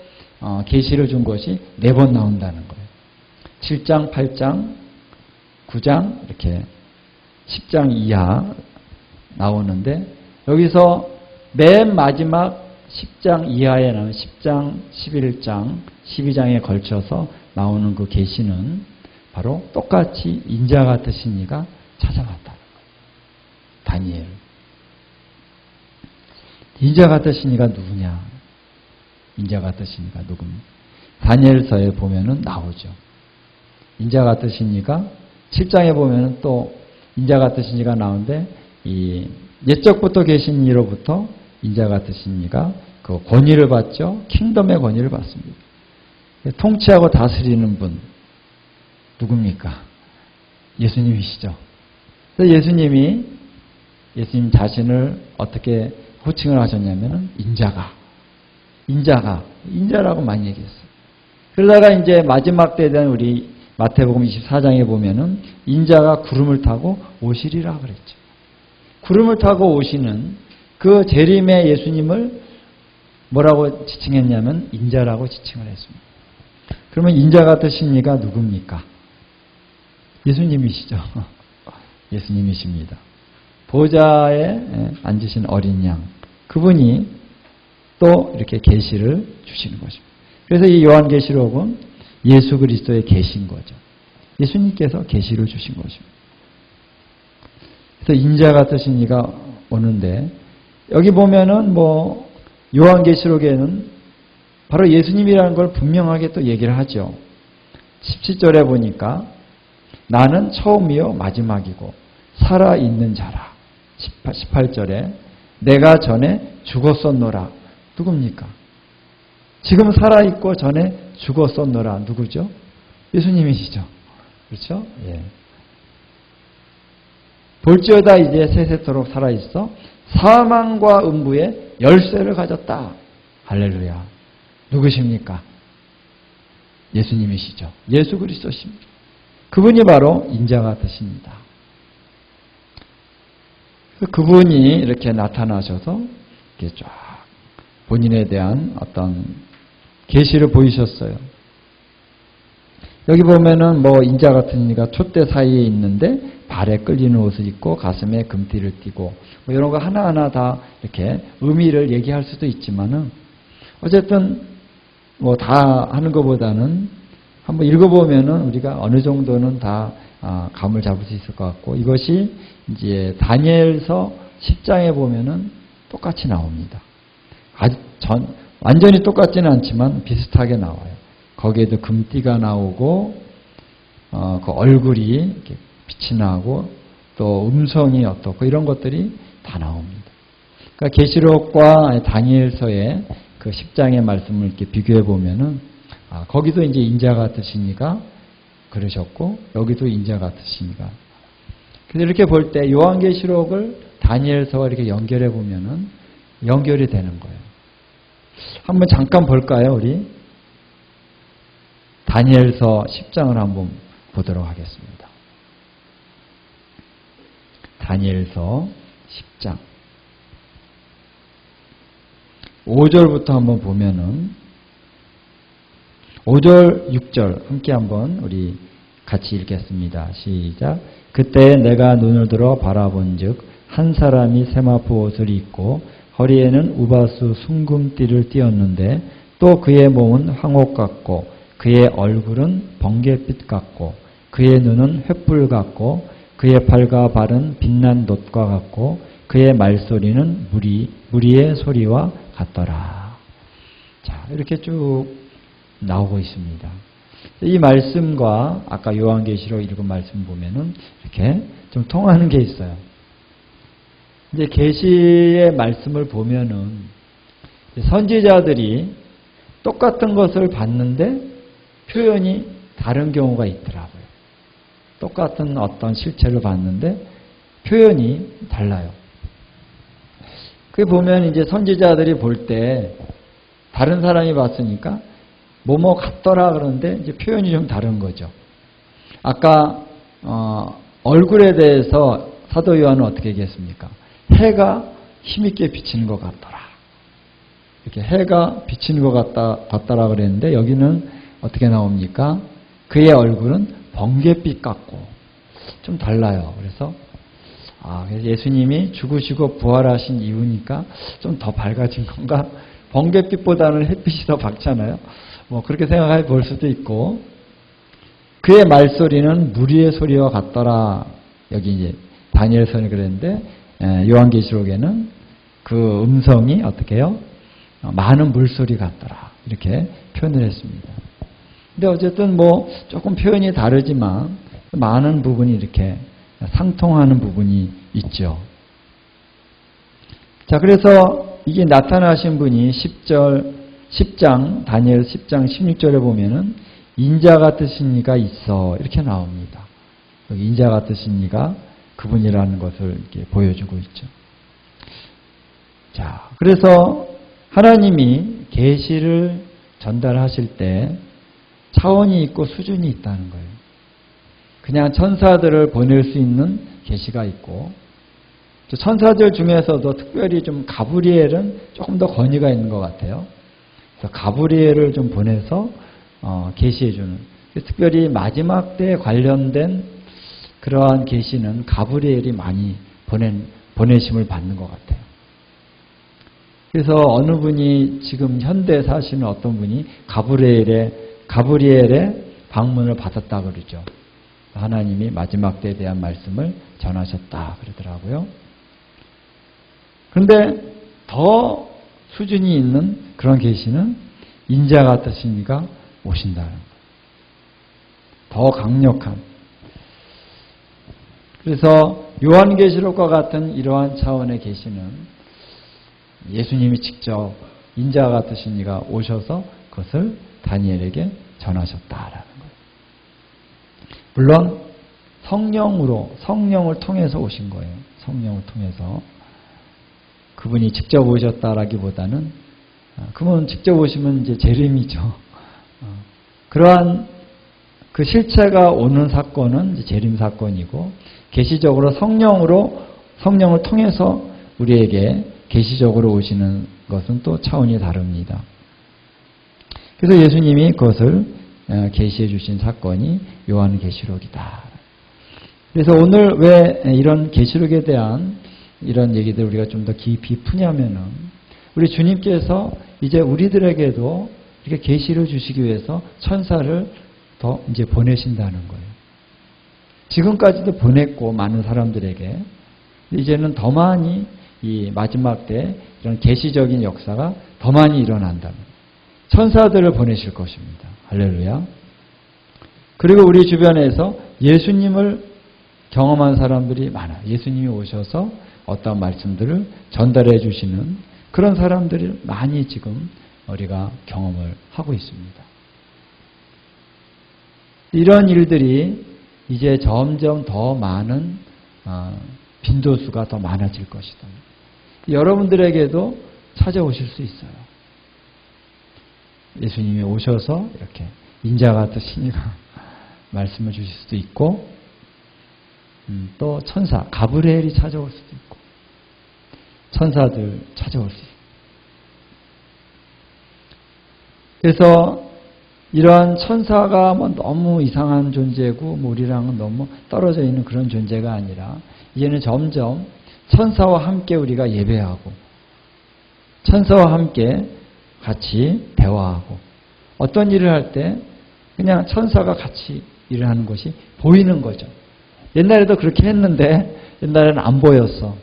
계시를 준 것이 4번 나온다는 거예요. 7장, 8장, 9장, 이렇게 10장 이하 나오는데, 여기서 맨 마지막 10장 이하에 나오는 10장, 11장, 12장에 걸쳐서 나오는 그 계시는 바로 똑같이 인자 같으신 이가 찾아왔다는 거예요. 다니엘. 인자 같으신 이가 누구냐? 인자 같으신 이가 누굽니까? 다니엘서에 보면은 나오죠. 인자 같으신 이가 7장에 보면은 또 인자 같으신 이가 나오는데, 이 옛적부터 계신 이로부터 인자 같으신 이가 그 권위를 받죠. 킹덤의 권위를 받습니다. 통치하고 다스리는 분 누굽니까? 예수님이시죠. 그래서 예수님 자신을 어떻게 호칭을 하셨냐면은 인자라고 많이 얘기했어요. 그러다가 이제 마지막 때에 대한 우리 마태복음 24장에 보면은 인자가 구름을 타고 오시리라 그랬죠. 구름을 타고 오시는 그 재림의 예수님을 뭐라고 지칭했냐면 인자라고 지칭을 했습니다. 그러면 인자 같으신 이가 누굽니까? 예수님이시죠. 예수님이십니다. 보좌에 앉으신 어린 양, 그분이 또 이렇게 계시를 주시는 것입니다. 그래서 이 요한계시록은 예수 그리스도의 계시인 거죠. 예수님께서 계시를 주신 것입니다. 그래서 인자 같으신 이가 오는데, 여기 보면은 요한계시록에는 바로 예수님이라는 걸 분명하게 또 얘기를 하죠. 17절에 보니까 나는 처음이요 마지막이고 살아있는 자라. 18절에 내가 전에 죽었었노라. 누굽니까? 지금 살아있고 전에 죽었었노라. 누구죠? 예수님이시죠. 그렇죠? 예. 볼지어다 이제 세세토록 살아있어 사망과 음부의 열쇠를 가졌다. 할렐루야. 누구십니까? 예수님이시죠. 예수 그리스도십니다. 그분이 바로 인자 같으십니다. 그분이 이렇게 나타나셔서 이렇게 쫙 본인에 대한 어떤 계시를 보이셨어요. 여기 보면은 인자 같은 이가 촛대 사이에 있는데 발에 끌리는 옷을 입고 가슴에 금띠를 띠고 이런 거 하나하나 다 이렇게 의미를 얘기할 수도 있지만은 어쨌든 다 하는 것보다는 한번 읽어보면은 우리가 어느 정도는 다 감을 잡을 수 있을 것 같고, 이것이 이제 다니엘서 10장에 보면은 똑같이 나옵니다. 완전히 똑같지는 않지만 비슷하게 나와요. 거기에도 금띠가 나오고, 그 얼굴이 이렇게 빛이 나고, 또 음성이 어떻고, 이런 것들이 다 나옵니다. 그러니까 계시록과 다니엘서의 그 10장의 말씀을 이렇게 비교해 보면은, 거기도 이제 인자 같으시니까 그러셨고, 여기도 인자 같으시니까. 그래서 이렇게 볼 때 요한계시록을 다니엘서와 이렇게 연결해 보면은 연결이 되는 거예요. 한번 잠깐 볼까요, 우리? 다니엘서 10장을 한번 보도록 하겠습니다. 다니엘서 10장 5절부터 한번 보면은 5절, 6절 함께 한번 우리 같이 읽겠습니다. 시작. 그때 내가 눈을 들어 바라본즉 한 사람이 세마포 옷을 입고 허리에는 우바수 순금띠를 띠었는데 또 그의 몸은 황옥 같고 그의 얼굴은 번갯빛 같고 그의 눈은 횃불 같고 그의 팔과 발은 빛난 놋과 같고 그의 말소리는 무리의 소리와 같더라. 자, 이렇게 쭉 나오고 있습니다. 이 말씀과 아까 요한계시록 읽은 말씀 보면은 이렇게 좀 통하는 게 있어요. 이제 계시의 말씀을 보면은 선지자들이 똑같은 것을 봤는데 표현이 다른 경우가 있더라고요. 똑같은 어떤 실체를 봤는데 표현이 달라요. 그 보면 이제 선지자들이 볼 때 다른 사람이 봤으니까 뭐뭐 같더라 그러는데 이제 표현이 좀 다른 거죠. 아까 얼굴에 대해서 사도 요한은 어떻게 얘기했습니까? 해가 힘있게 비치는 것 같더라. 이렇게 해가 비치는 것 같더라 그랬는데 여기는 어떻게 나옵니까? 그의 얼굴은 번갯빛 같고 좀 달라요. 그래서 예수님이 죽으시고 부활하신 이유니까 좀 더 밝아진 건가? 번갯빛보다는 햇빛이 더 밝잖아요. 그렇게 생각해 볼 수도 있고, 그의 말소리는 무리의 소리와 같더라. 여기 이제 다니엘서는 그랬는데 요한계시록에는 그 음성이 어떻게 해요? 많은 물소리 같더라. 이렇게 표현을 했습니다. 근데 어쨌든 조금 표현이 다르지만 많은 부분이 이렇게 상통하는 부분이 있죠. 자, 그래서 이게 나타나신 분이 10장, 다니엘 10장 16절에 보면은 인자 같으신 이가 있어. 이렇게 나옵니다. 여기 인자 같으신 이가 그분이라는 것을 이렇게 보여주고 있죠. 자, 그래서 하나님이 계시를 전달하실 때 차원이 있고 수준이 있다는 거예요. 그냥 천사들을 보낼 수 있는 계시가 있고, 천사들 중에서도 특별히 좀 가브리엘은 조금 더 권위가 있는 것 같아요. 그래서 가브리엘을 좀 보내서 계시해주는, 특별히 마지막 때에 관련된 그러한 계시는 가브리엘이 많이 보내심을 받는 것 같아요. 그래서 어느 분이 지금 현대에 사시는 어떤 분이 가브리엘의 방문을 받았다 그러죠. 하나님이 마지막 때에 대한 말씀을 전하셨다 그러더라고요. 그런데 더 수준이 있는 그런 계시는 인자 같으신 이가 오신다는 거예요. 더 강력한. 그래서 요한계시록과 같은 이러한 차원의 계시는 예수님이 직접 인자 같으신 이가 오셔서 그것을 다니엘에게 전하셨다라는 거예요. 물론 성령을 통해서 오신 거예요. 성령을 통해서. 그분이 직접 오셨다라기보다는, 그분 직접 오시면 이제 재림이죠. 그러한 그 실체가 오는 사건은 이제 재림 사건이고, 계시적으로 성령을 통해서 우리에게 계시적으로 오시는 것은 또 차원이 다릅니다. 그래서 예수님이 그것을 계시해 주신 사건이 요한계시록이다. 그래서 오늘 왜 이런 계시록에 대한 이런 얘기들 우리가 좀 더 깊이 푸냐면은, 우리 주님께서 이제 우리들에게도 이렇게 계시를 주시기 위해서 천사를 더 이제 보내신다는 거예요. 지금까지도 보냈고 많은 사람들에게, 이제는 더 많이 이 마지막 때 이런 계시적인 역사가 더 많이 일어난다는, 천사들을 보내실 것입니다. 할렐루야. 그리고 우리 주변에서 예수님을 경험한 사람들이 많아요. 예수님이 오셔서 어떤 말씀들을 전달해 주시는 그런 사람들이 많이 지금 우리가 경험을 하고 있습니다. 이런 일들이 이제 점점 더 많은 빈도수가 더 많아질 것이다. 여러분들에게도 찾아오실 수 있어요. 예수님이 오셔서 이렇게 인자 같으신 말씀을 주실 수도 있고, 또 천사 가브리엘이 찾아올 수도 있고, 천사들 찾아올 수 있고. 그래서 이러한 천사가 뭐 너무 이상한 존재고 우리랑은 너무 떨어져 있는 그런 존재가 아니라, 이제는 점점 천사와 함께 우리가 예배하고 천사와 함께 같이 대화하고, 어떤 일을 할 때 그냥 천사가 같이 일을 하는 것이 보이는 거죠. 옛날에도 그렇게 했는데 옛날에는 안 보였어.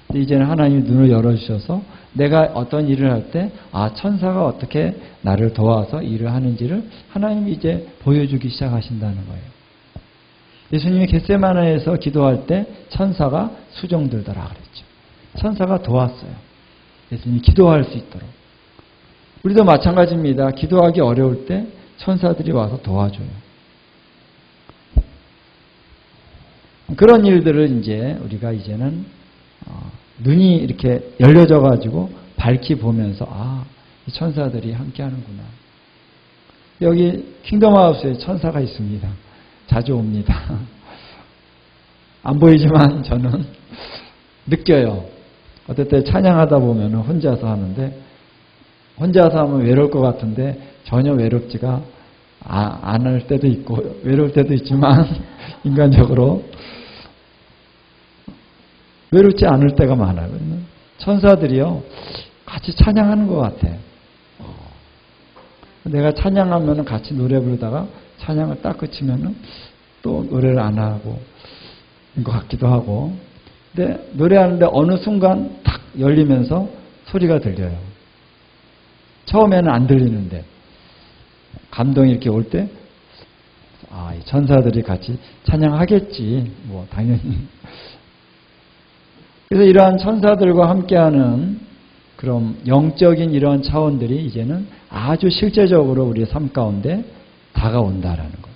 근데 이제는 하나님이 눈을 열어주셔서 내가 어떤 일을 할 때 천사가 어떻게 나를 도와서 일을 하는지를 하나님이 이제 보여주기 시작하신다는 거예요. 예수님이 겟세마네에서 기도할 때 천사가 수종들더라 그랬죠. 천사가 도왔어요. 예수님이 기도할 수 있도록. 우리도 마찬가지입니다. 기도하기 어려울 때 천사들이 와서 도와줘요. 그런 일들을 이제 우리가 이제는 눈이 이렇게 열려져 가지고 밝히 보면서 이 천사들이 함께 하는구나. 여기 킹덤하우스에 천사가 있습니다. 자주 옵니다. 안 보이지만 저는 느껴요. 어떨 때 찬양하다 보면 혼자서 하는데, 혼자서 하면 외로울 것 같은데 전혀 외롭지가 않을 때도 있고 외로울 때도 있지만 인간적으로 외롭지 않을 때가 많아요. 천사들이요 같이 찬양하는 것 같아. 내가 찬양하면 같이 노래 부르다가 찬양을 딱 그치면 또 노래를 안 하고 것 같기도 하고, 근데 노래하는데 어느 순간 탁 열리면서 소리가 들려요. 처음에는 안 들리는데 감동이 이렇게 올 때 이 천사들이 같이 찬양하겠지, 뭐 당연히. 그래서 이러한 천사들과 함께하는 그런 영적인 이러한 차원들이 이제는 아주 실제적으로 우리의 삶 가운데 다가온다라는 것.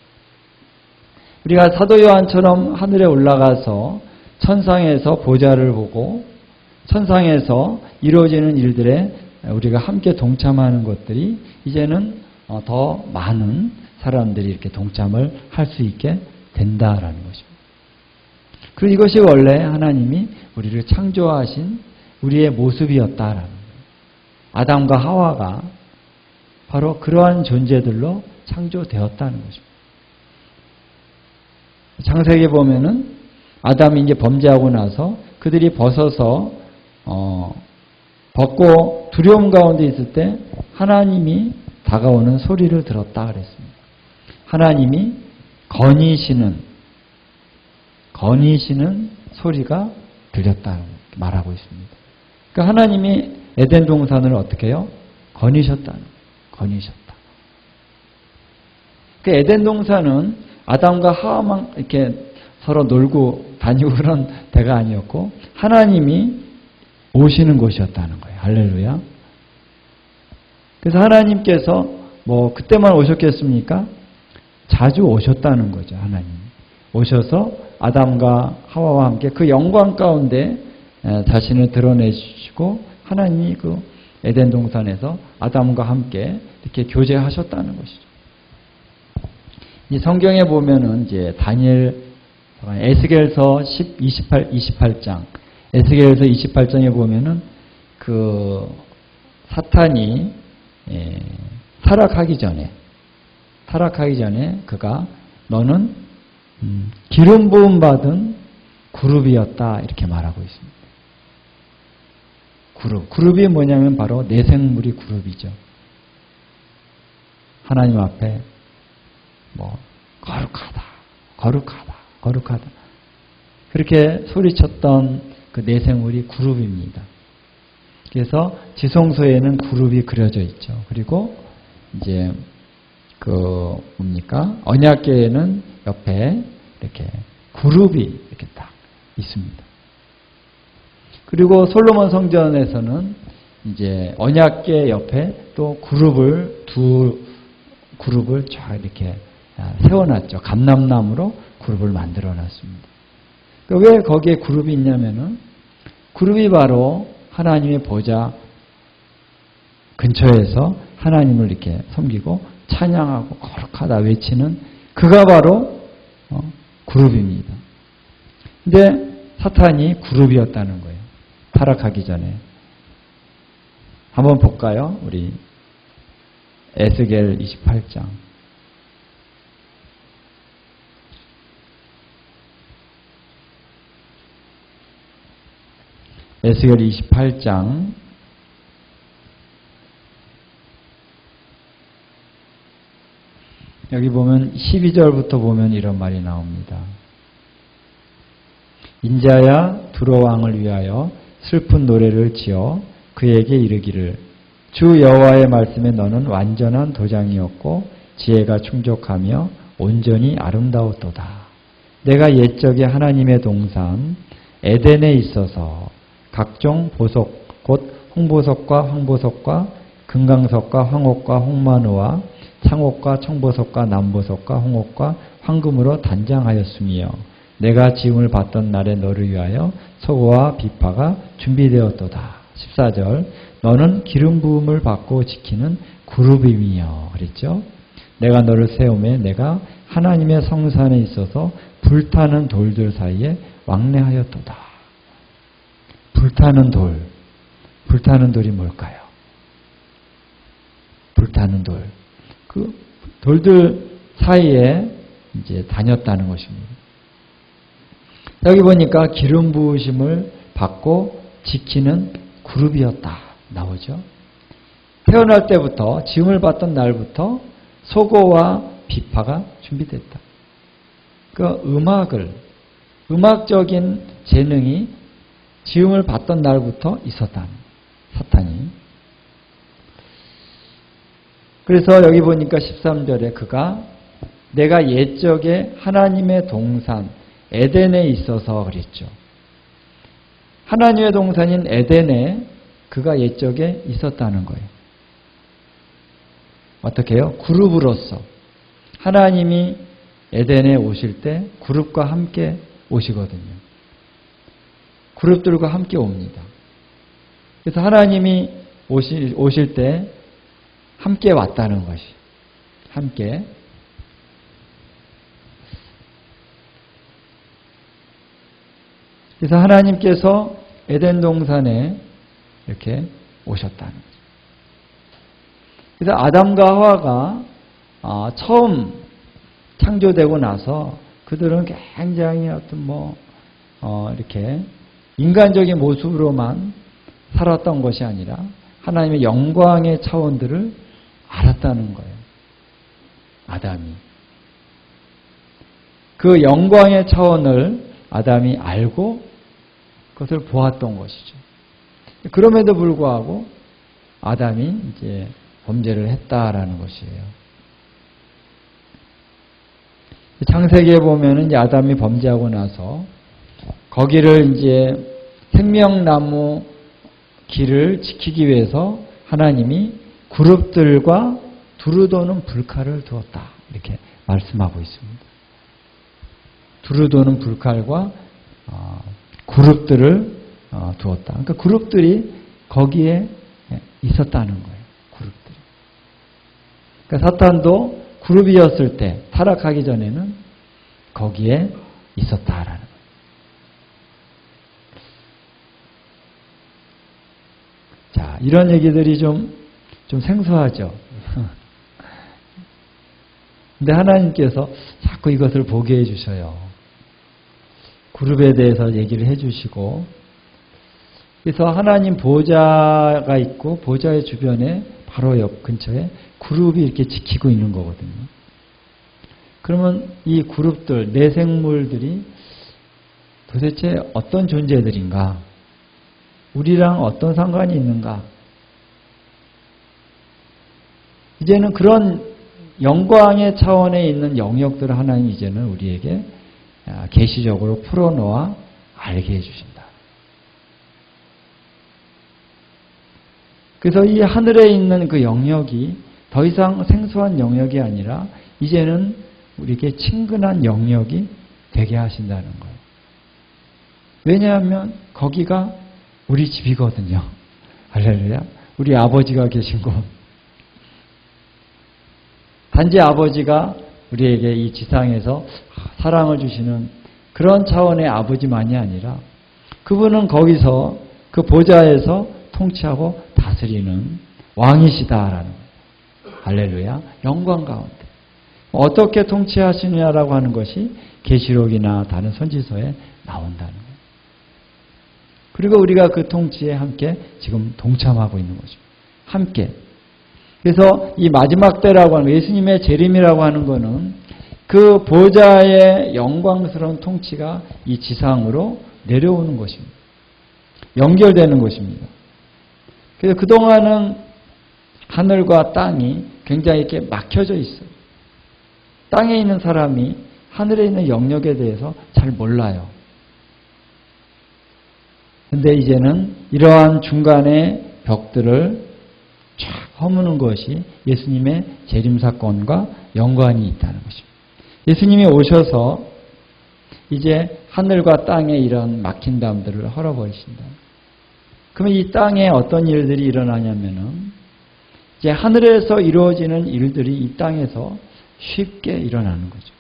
우리가 사도 요한처럼 하늘에 올라가서 천상에서 보좌를 보고 천상에서 이루어지는 일들에 우리가 함께 동참하는 것들이 이제는 더 많은 사람들이 이렇게 동참을 할 수 있게 된다라는 것입니다. 그리고 이것이 원래 하나님이 우리를 창조하신 우리의 모습이었다라는 거예요. 아담과 하와가 바로 그러한 존재들로 창조되었다는 것입니다. 창세기에 보면은 아담이 이제 범죄하고 나서 그들이 벗고 두려움 가운데 있을 때 하나님이 다가오는 소리를 들었다 그랬습니다. 하나님이 거니시는 소리가 들렸다고 말하고 있습니다. 그러니까 하나님이 에덴 동산을 어떻게 해요? 거니셨다. 그 에덴 동산은 아담과 하와만 이렇게 서로 놀고 다니고 그런 데가 아니었고 하나님이 오시는 곳이었다는 거예요. 할렐루야. 그래서 하나님께서 그때만 오셨겠습니까? 자주 오셨다는 거죠. 하나님 오셔서 아담과 하와와 함께 그 영광 가운데 자신을 드러내시고 하나님이 그 에덴 동산에서 아담과 함께 이렇게 교제하셨다는 것이죠. 이 성경에 보면은 이제 에스겔서 28장, 에스겔서 28장에 보면은 그 사탄이 타락하기 전에 그가 너는 기름 부음 받은 그룹이었다 이렇게 말하고 있습니다. 그룹이 뭐냐면 바로 내생물이 그룹이죠. 하나님 앞에 뭐 거룩하다 그렇게 소리쳤던 그 내생물이 그룹입니다. 그래서 지성소에는 그룹이 그려져 있죠. 그리고 이제 그 뭡니까? 언약궤에는 옆에 이렇게 그룹이 이렇게 딱 있습니다. 그리고 솔로몬 성전에서는 이제 언약궤 옆에 또 두 그룹을 쫙 이렇게 세워놨죠. 감람나무로 그룹을 만들어놨습니다. 왜 거기에 그룹이 있냐면은 그룹이 바로 하나님의 보좌 근처에서 하나님을 이렇게 섬기고 찬양하고 거룩하다 외치는 그가 바로 그룹입니다. 근데 사탄이 그룹이었다는 거예요. 타락하기 전에. 한번 볼까요? 우리 에스겔 28장. 에스겔 28장 여기 보면 12절부터 보면 이런 말이 나옵니다. 인자야 두로왕을 위하여 슬픈 노래를 지어 그에게 이르기를 주 여호와의 말씀에 너는 완전한 도장이었고 지혜가 충족하며 온전히 아름다웠도다. 내가 옛적에 하나님의 동산 에덴에 있어서 각종 보석 곧 홍보석과 황보석과 금강석과 황옥과 홍마누와 창옥과 청보석과 남보석과 홍옥과 황금으로 단장하였으며 내가 지음을 받던 날에 너를 위하여 소고와 비파가 준비되었도다. 14절 너는 기름 부음을 받고 지키는 그룹이며 그랬죠. 내가 너를 세우매 내가 하나님의 성산에 있어서 불타는 돌들 사이에 왕래하였도다. 불타는 돌이 뭘까요? 불타는 돌. 그 돌들 사이에 이제 다녔다는 것입니다. 여기 보니까 기름 부으심을 받고 지키는 그룹이었다 나오죠. 태어날 때부터 지음을 받던 날부터 소고와 비파가 준비됐다. 그 음악적인 재능이 지음을 받던 날부터 있었다는 사탄이. 그래서 여기 보니까 13절에 그가 내가 옛적에 하나님의 동산 에덴에 있어서 그랬죠. 하나님의 동산인 에덴에 그가 옛적에 있었다는 거예요. 어떻게 해요? 그룹으로서 하나님이 에덴에 오실 때 그룹과 함께 오시거든요. 그룹들과 함께 옵니다. 그래서 하나님이 오실 때 함께 왔다는 것이 함께. 그래서 하나님께서 에덴 동산에 이렇게 오셨다는 거죠. 그래서 아담과 하와가 처음 창조되고 나서 그들은 굉장히 이렇게 인간적인 모습으로만 살았던 것이 아니라 하나님의 영광의 차원들을 알았다는 거예요. 아담이. 그 영광의 차원을 아담이 알고 그것을 보았던 것이죠. 그럼에도 불구하고 아담이 이제 범죄를 했다라는 것이에요. 창세기에 보면은 이제 아담이 범죄하고 나서 거기를 이제 생명나무 길을 지키기 위해서 하나님이 그룹들과 두루 도는 불칼을 두었다. 이렇게 말씀하고 있습니다. 두루 도는 불칼과 그룹들을 두었다. 그러니까 그룹들이 거기에 있었다는 거예요. 그룹들이. 그러니까 사탄도 그룹이었을 때 타락하기 전에는 거기에 있었다라는 거예요. 자, 이런 얘기들이 좀 생소하죠. 근데 하나님께서 자꾸 이것을 보게 해주셔요. 그룹에 대해서 얘기를 해주시고, 그래서 하나님 보좌가 있고 보좌의 주변에 바로 옆 근처에 그룹이 이렇게 지키고 있는 거거든요. 그러면 이 그룹들, 내생물들이 도대체 어떤 존재들인가? 우리랑 어떤 상관이 있는가? 이제는 그런 영광의 차원에 있는 영역들을 하나님 이제는 우리에게 계시적으로 풀어놓아 알게 해주신다. 그래서 이 하늘에 있는 그 영역이 더 이상 생소한 영역이 아니라 이제는 우리에게 친근한 영역이 되게 하신다는 거예요. 왜냐하면 거기가 우리 집이거든요. 할렐루야. 우리 아버지가 계신 곳. 단지 아버지가 우리에게 이 지상에서 사랑을 주시는 그런 차원의 아버지만이 아니라 그분은 거기서 그 보좌에서 통치하고 다스리는 왕이시다라는 거예요. 할렐루야. 영광 가운데. 어떻게 통치하시느냐라고 하는 것이 계시록이나 다른 선지서에 나온다는 거예요. 그리고 우리가 그 통치에 함께 지금 동참하고 있는 것입니다. 함께. 그래서 이 마지막 때라고 하는 예수님의 재림이라고 하는 것은 그 보좌의 영광스러운 통치가 이 지상으로 내려오는 것입니다. 연결되는 것입니다. 그래서 그동안은 하늘과 땅이 굉장히 이렇게 막혀져 있어요. 땅에 있는 사람이 하늘에 있는 영역에 대해서 잘 몰라요. 근데 이제는 이러한 중간의 벽들을 쫙 허무는 것이 예수님의 재림사건과 연관이 있다는 것입니다. 예수님이 오셔서 이제 하늘과 땅의 이런 막힌 담들을 헐어버리신다. 그러면 이 땅에 어떤 일들이 일어나냐면은 이제 하늘에서 이루어지는 일들이 이 땅에서 쉽게 일어나는 거죠.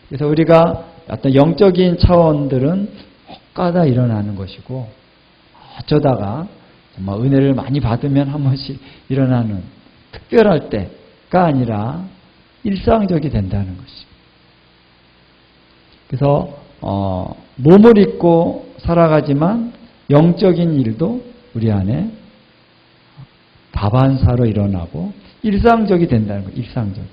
그래서 우리가 어떤 영적인 차원들은 혹가다 일어나는 것이고 어쩌다가 정말 은혜를 많이 받으면 한 번씩 일어나는 특별할 때가 아니라 일상적이 된다는 것입니다. 그래서 몸을 입고 살아가지만 영적인 일도 우리 안에 다반사로 일어나고 일상적이 된다는 거예요. 일상적이.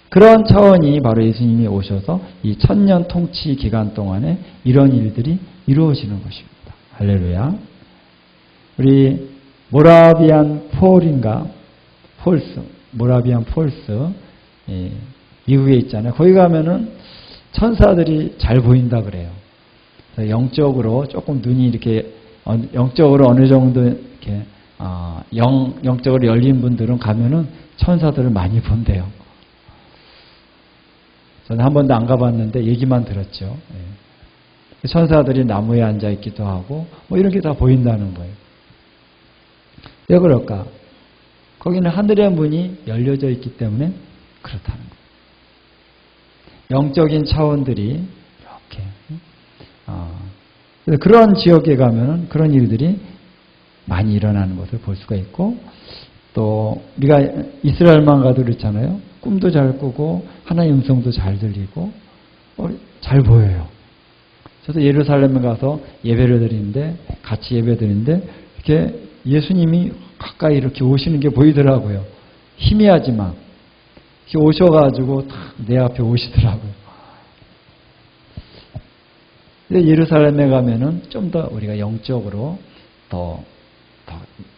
그런 차원이 바로 예수님이 오셔서 이 천년 통치 기간 동안에 이런 일들이 이루어지는 것입니다. 할렐루야. 우리 모라비안 폴스, 미국에 있잖아요. 거기 가면은 천사들이 잘 보인다 그래요. 영적으로 조금 눈이 이렇게 영적으로 어느 정도 이렇게 영적으로 열린 분들은 가면은 천사들을 많이 본대요. 저는 한 번도 안 가봤는데 얘기만 들었죠. 천사들이 나무에 앉아 있기도 하고 뭐 이런 게 다 보인다는 거예요. 왜 그럴까? 거기는 하늘의 문이 열려져 있기 때문에 그렇다는 거예요. 영적인 차원들이 이렇게 그런 지역에 가면 그런 일들이 많이 일어나는 것을 볼 수가 있고 또 우리가 이스라엘만 가도 그렇잖아요. 꿈도 잘 꾸고 하나의 음성도 잘 들리고 잘 보여요. 저도 예루살렘에 가서 예배를 드리는데 같이 예배 드리는데 이렇게 예수님이 가까이 이렇게 오시는 게 보이더라고요. 희미하지만 이렇게 오셔가지고 딱 내 앞에 오시더라고요. 예루살렘에 가면은 좀 더 우리가 영적으로 더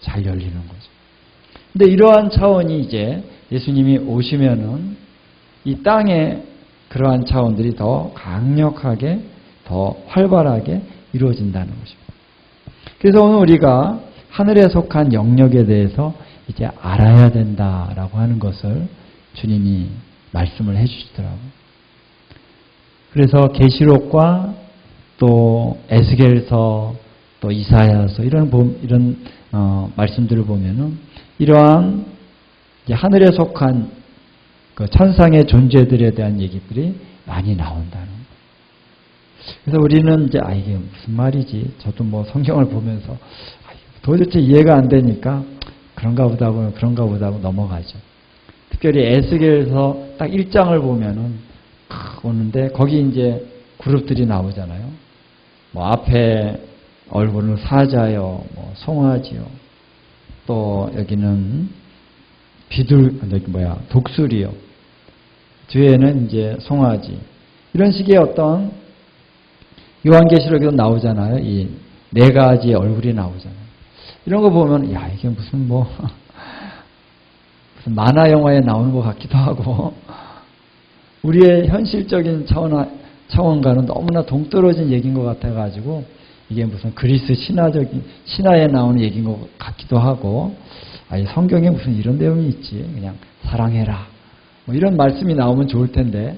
잘 열리는 거죠. 근데 이러한 차원이 이제 예수님이 오시면은 이 땅에 그러한 차원들이 더 강력하게 더 활발하게 이루어진다는 것입니다. 그래서 오늘 우리가 하늘에 속한 영역에 대해서 이제 알아야 된다라고 하는 것을 주님이 말씀을 해주시더라고요. 그래서 계시록과 또 에스겔서 또 이사야서 이런 말씀들을 보면은 이러한 하늘에 속한 그 천상의 존재들에 대한 얘기들이 많이 나온다는. 그래서 우리는 이제 이게 무슨 말이지? 저도 뭐 성경을 보면서 도대체 이해가 안 되니까 그런가 보다 하고 넘어가죠. 특별히 에스겔서 딱 1장을 보면은 오는데 거기 이제 그룹들이 나오잖아요. 뭐 앞에 얼굴은 사자요, 뭐 송아지요. 또 여기는 독수리요. 뒤에는 이제 송아지. 이런 식의 어떤 요한계시록에도 나오잖아요. 이 네 가지의 얼굴이 나오잖아요. 이런 거 보면 이게 무슨 만화 영화에 나오는 것 같기도 하고 우리의 현실적인 차원과는 너무나 동떨어진 얘기인 것 같아가지고 이게 무슨 그리스 신화에 나오는 얘기인 것 같기도 하고 성경에 무슨 이런 내용이 있지? 그냥 사랑해라. 뭐 이런 말씀이 나오면 좋을 텐데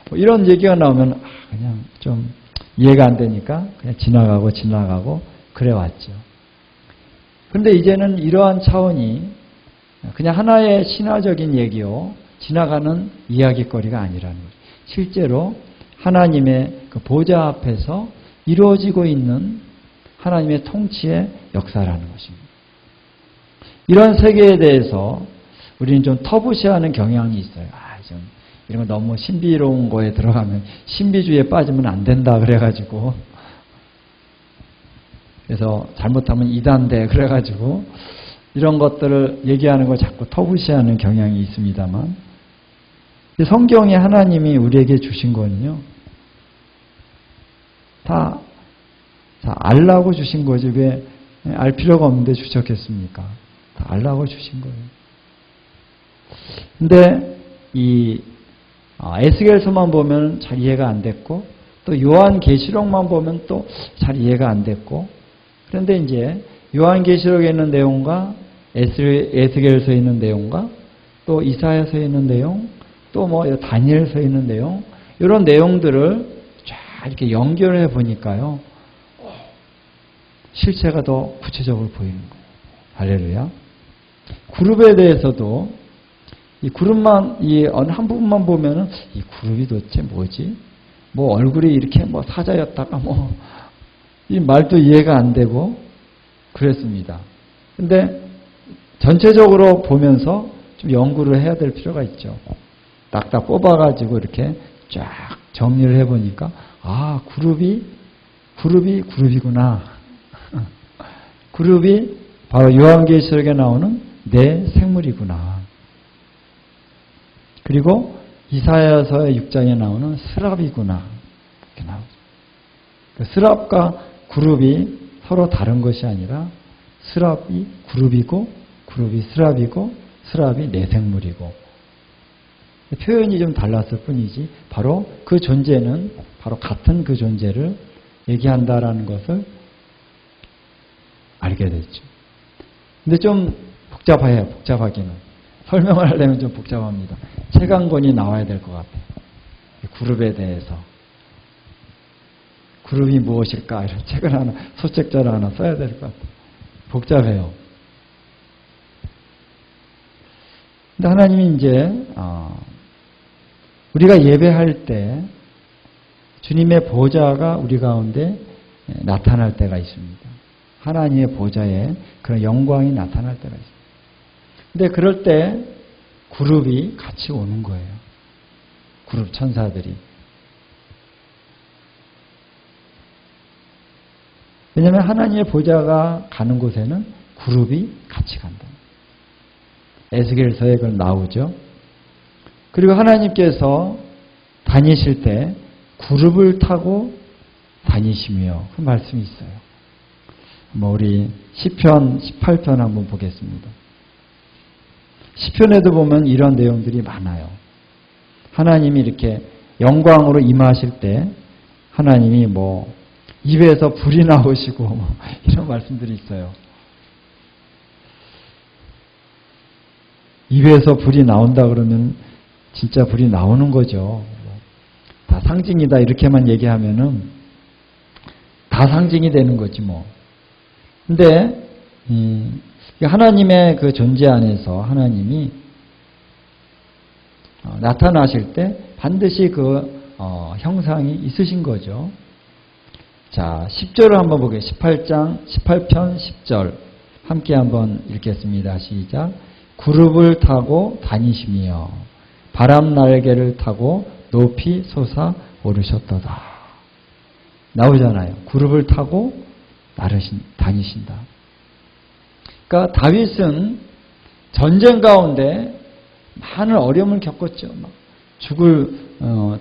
뭐 이런 얘기가 나오면 그냥 좀 이해가 안 되니까 그냥 지나가고 그래왔죠. 그런데 이제는 이러한 차원이 그냥 하나의 신화적인 얘기요. 지나가는 이야기거리가 아니라는 거죠. 실제로 하나님의 그 보좌 앞에서 이루어지고 있는 하나님의 통치의 역사라는 것입니다. 이런 세계에 대해서 우리는 좀 터부시하는 경향이 있어요. 좀 이런 거 너무 신비로운 거에 들어가면 신비주의에 빠지면 안 된다 그래가지고 그래서 잘못하면 이단돼 그래가지고 이런 것들을 얘기하는 걸 자꾸 터부시하는 경향이 있습니다만 성경에 하나님이 우리에게 주신 거는요. 다 알라고 주신 거지 왜 알 필요가 없는데 주셨겠습니까? 다 알라고 주신 거예요. 근데 이 에스겔서만 보면 잘 이해가 안 됐고 또 요한계시록만 보면 또 잘 이해가 안 됐고 그런데 이제 요한계시록에 있는 내용과 에스겔서에 있는 내용과 또 이사야서에 있는 내용 또 뭐 다니엘서에 있는 내용 이런 내용들을 쫙 이렇게 연결해 보니까요. 실체가 더 구체적으로 보이는 거예요. 할렐루야. 그룹에 대해서도 이 그룹만 어느 한 부분만 보면은 이 그룹이 도대체 뭐지? 뭐 얼굴이 이렇게 뭐 사자였다가 이 말도 이해가 안 되고 그랬습니다. 근데 전체적으로 보면서 좀 연구를 해야 될 필요가 있죠. 딱딱 뽑아가지고 이렇게 쫙 정리를 해보니까 그룹이구나. 그룹이 바로 요한계시록에 나오는 내 생물이구나. 그리고 이사야서의 6장에 나오는 스랍이구나. 이렇게 나오죠. 그 스랍과 그룹이 서로 다른 것이 아니라 스랍이 그룹이고 그룹이 스랍이고 스랍이 내 생물이고 표현이 좀 달랐을 뿐이지 바로 그 존재는 바로 같은 그 존재를 얘기한다라는 것을 알게 됐죠. 근데 좀 복잡해요. 복잡하기는. 설명을 하려면 좀 복잡합니다. 책 한 권이 나와야 될 것 같아요. 그룹에 대해서. 그룹이 무엇일까? 이런 책을 하나, 소책자를 하나 써야 될 것 같아요. 복잡해요. 근데 하나님이 이제 우리가 예배할 때 주님의 보좌가 우리 가운데 나타날 때가 있습니다. 하나님의 보좌에 그런 영광이 나타날 때가 있습니다. 근데 그럴 때 그룹이 같이 오는 거예요. 그룹 천사들이. 왜냐하면 하나님의 보좌가 가는 곳에는 그룹이 같이 간다. 에스겔서에 그건 나오죠. 그리고 하나님께서 다니실 때 그룹을 타고 다니시며 그 말씀이 있어요. 우리 시편 18편 한번 보겠습니다. 시편에도 보면 이런 내용들이 많아요. 하나님이 이렇게 영광으로 임하실 때 하나님이 입에서 불이 나오시고 이런 말씀들이 있어요. 입에서 불이 나온다 그러면 진짜 불이 나오는 거죠. 다 상징이다 이렇게만 얘기하면은 다 상징이 되는 거지 뭐. 근데 하나님의 그 존재 안에서 하나님이 나타나실 때 반드시 그 형상이 있으신 거죠. 자, 10절을 한번 보겠습니다. 18편 10절 함께 한번 읽겠습니다. 시작. 구룹을 타고 다니시며 바람 날개를 타고 높이 솟아 오르셨도다. 나오잖아요. 구룹을 타고 다니신다. 그러니까 다윗은 전쟁 가운데 많은 어려움을 겪었죠. 막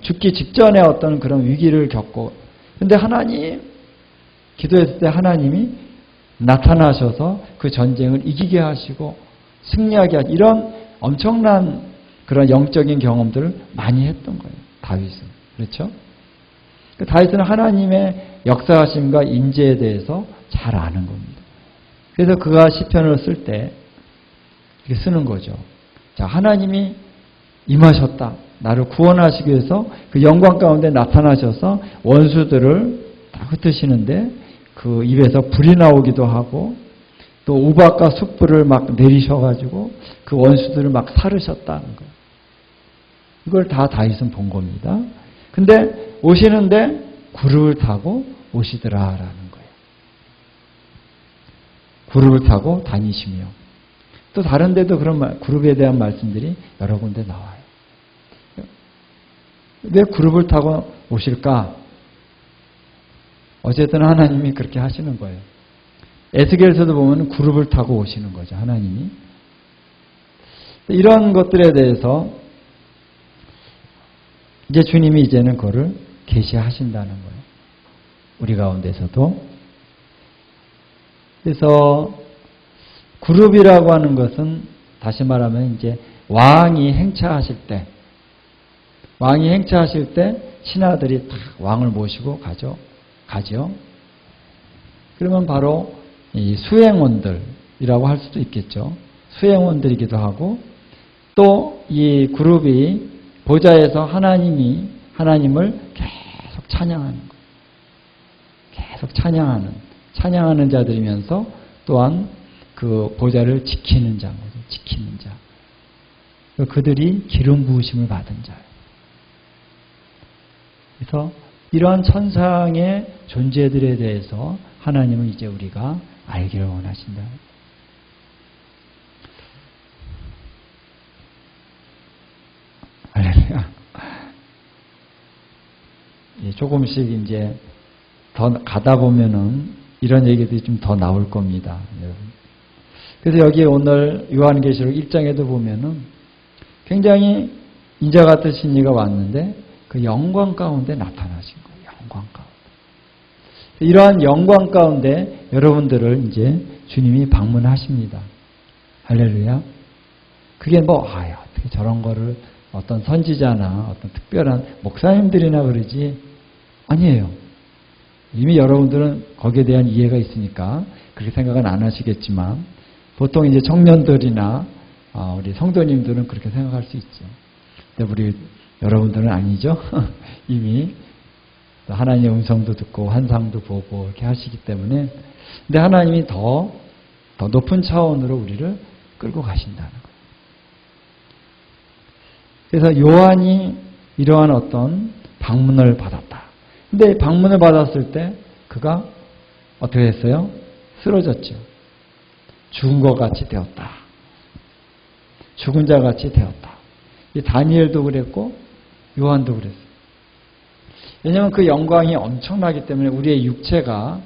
죽기 직전에 어떤 그런 위기를 겪고, 근데 하나님, 기도했을 때 하나님이 나타나셔서 그 전쟁을 이기게 하시고 승리하게 하시고, 이런 엄청난 그런 영적인 경험들을 많이 했던 거예요. 다윗은. 그렇죠? 다윗은 하나님의 역사하심과 임재에 대해서 잘 아는 겁니다. 그래서 그가 시편을 쓸 때 이렇게 쓰는 거죠. 자, 하나님이 임하셨다. 나를 구원하시기 위해서 그 영광 가운데 나타나셔서 원수들을 다 흩으시는데 그 입에서 불이 나오기도 하고 또 우박과 숯불을 막 내리셔가지고 그 원수들을 막 사르셨다는 거예요. 이걸 다 다윗은 본 겁니다. 근데 오시는데 구름을 타고 오시더라라는 거예요. 구름을 타고 다니시며, 또 다른 데도 그런 구름에 대한 말씀들이 여러 군데 나와요. 왜 구름을 타고 오실까? 어쨌든 하나님이 그렇게 하시는 거예요. 에스겔에서도 보면 구름을 타고 오시는 거죠. 하나님이. 이런 것들에 대해서 이제 주님이 이제는 그거를 계시하신다는 거예요. 우리 가운데서도. 그래서 그룹이라고 하는 것은 다시 말하면 이제 왕이 행차하실 때 신하들이 다 왕을 모시고 가죠. 그러면 바로 이 수행원들이라고 할 수도 있겠죠. 수행원들이기도 하고, 또 이 그룹이 보좌에서 하나님을 계속 찬양하는 거예요. 계속 찬양하는 자들이면서 또한 그 보좌를 지키는 자거든요. 지키는 자. 그들이 기름 부으심을 받은 자예요. 그래서 이러한 천상의 존재들에 대해서 하나님은 이제 우리가 알기를 원하신다. 할렐루야. 조금씩 이제 더 가다 보면은 이런 얘기들이 좀 더 나올 겁니다, 여러분. 그래서 여기 오늘 요한계시록 1장에도 보면은 굉장히 인자 같으신 이가 왔는데 그 영광 가운데 나타나신 거예요. 영광 가운데. 이러한 영광 가운데 여러분들을 이제 주님이 방문하십니다. 할렐루야. 그게 어떻게 저런 거를 어떤 선지자나 어떤 특별한 목사님들이나 그러지? 아니에요. 이미 여러분들은 거기에 대한 이해가 있으니까 그렇게 생각은 안 하시겠지만 보통 이제 청년들이나 우리 성도님들은 그렇게 생각할 수 있죠. 근데 우리 여러분들은 아니죠. 이미 하나님의 음성도 듣고 환상도 보고 이렇게 하시기 때문에. 근데 하나님이 더 높은 차원으로 우리를 끌고 가신다는 거예요. 그래서 요한이 이러한 어떤 방문을 받았다. 근데 방문을 받았을 때 그가 어떻게 했어요? 쓰러졌죠. 죽은 것 같이 되었다. 죽은 자 같이 되었다. 이 다니엘도 그랬고 요한도 그랬어요. 왜냐하면 그 영광이 엄청나기 때문에 우리의 육체가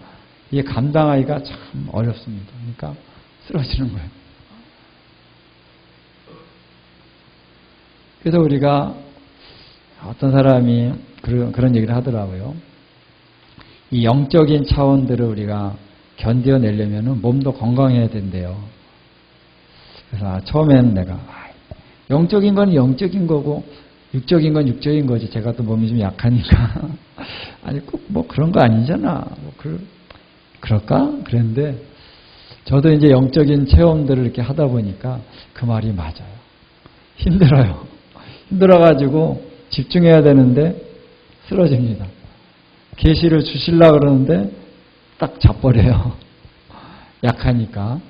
이게 감당하기가 참 어렵습니다. 그러니까 쓰러지는 거예요. 그래서 우리가 어떤 사람이 그런 얘기를 하더라고요. 이 영적인 차원들을 우리가 견뎌내려면 몸도 건강해야 된대요. 그래서 처음에는 내가 영적인 건 영적인 거고 육적인 건 육적인 거지. 제가 또 몸이 좀 약하니까 아니 꼭 그런 거 아니잖아. 그럴까? 그랬는데 저도 이제 영적인 체험들을 이렇게 하다 보니까 그 말이 맞아요. 힘들어요. 힘들어가지고 집중해야 되는데 쓰러집니다. 계시를 주시려고 그러는데 딱 잡버려요. 약하니까.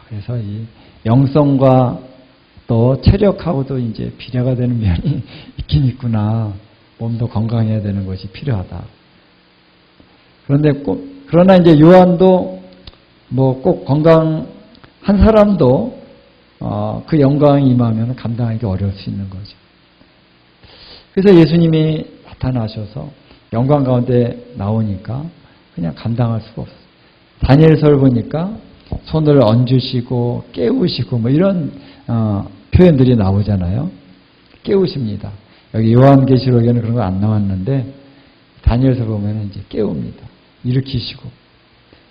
그래서 이 영성과 또 체력하고도 이제 비례가 되는 면이 있긴 있구나. 몸도 건강해야 되는 것이 필요하다. 그러나 이제 요한도 뭐 꼭 건강한 사람도 그 영광이 임하면 감당하기 어려울 수 있는 거죠. 그래서 예수님이 나타나셔서 영광 가운데 나오니까 그냥 감당할 수가 없어요. 다니엘서를 보니까 손을 얹으시고 깨우시고 뭐 이런 표현들이 나오잖아요. 깨우십니다. 여기 요한계시록에는 그런 거 안 나왔는데 다니엘서 보면 이제 깨웁니다. 일으키시고.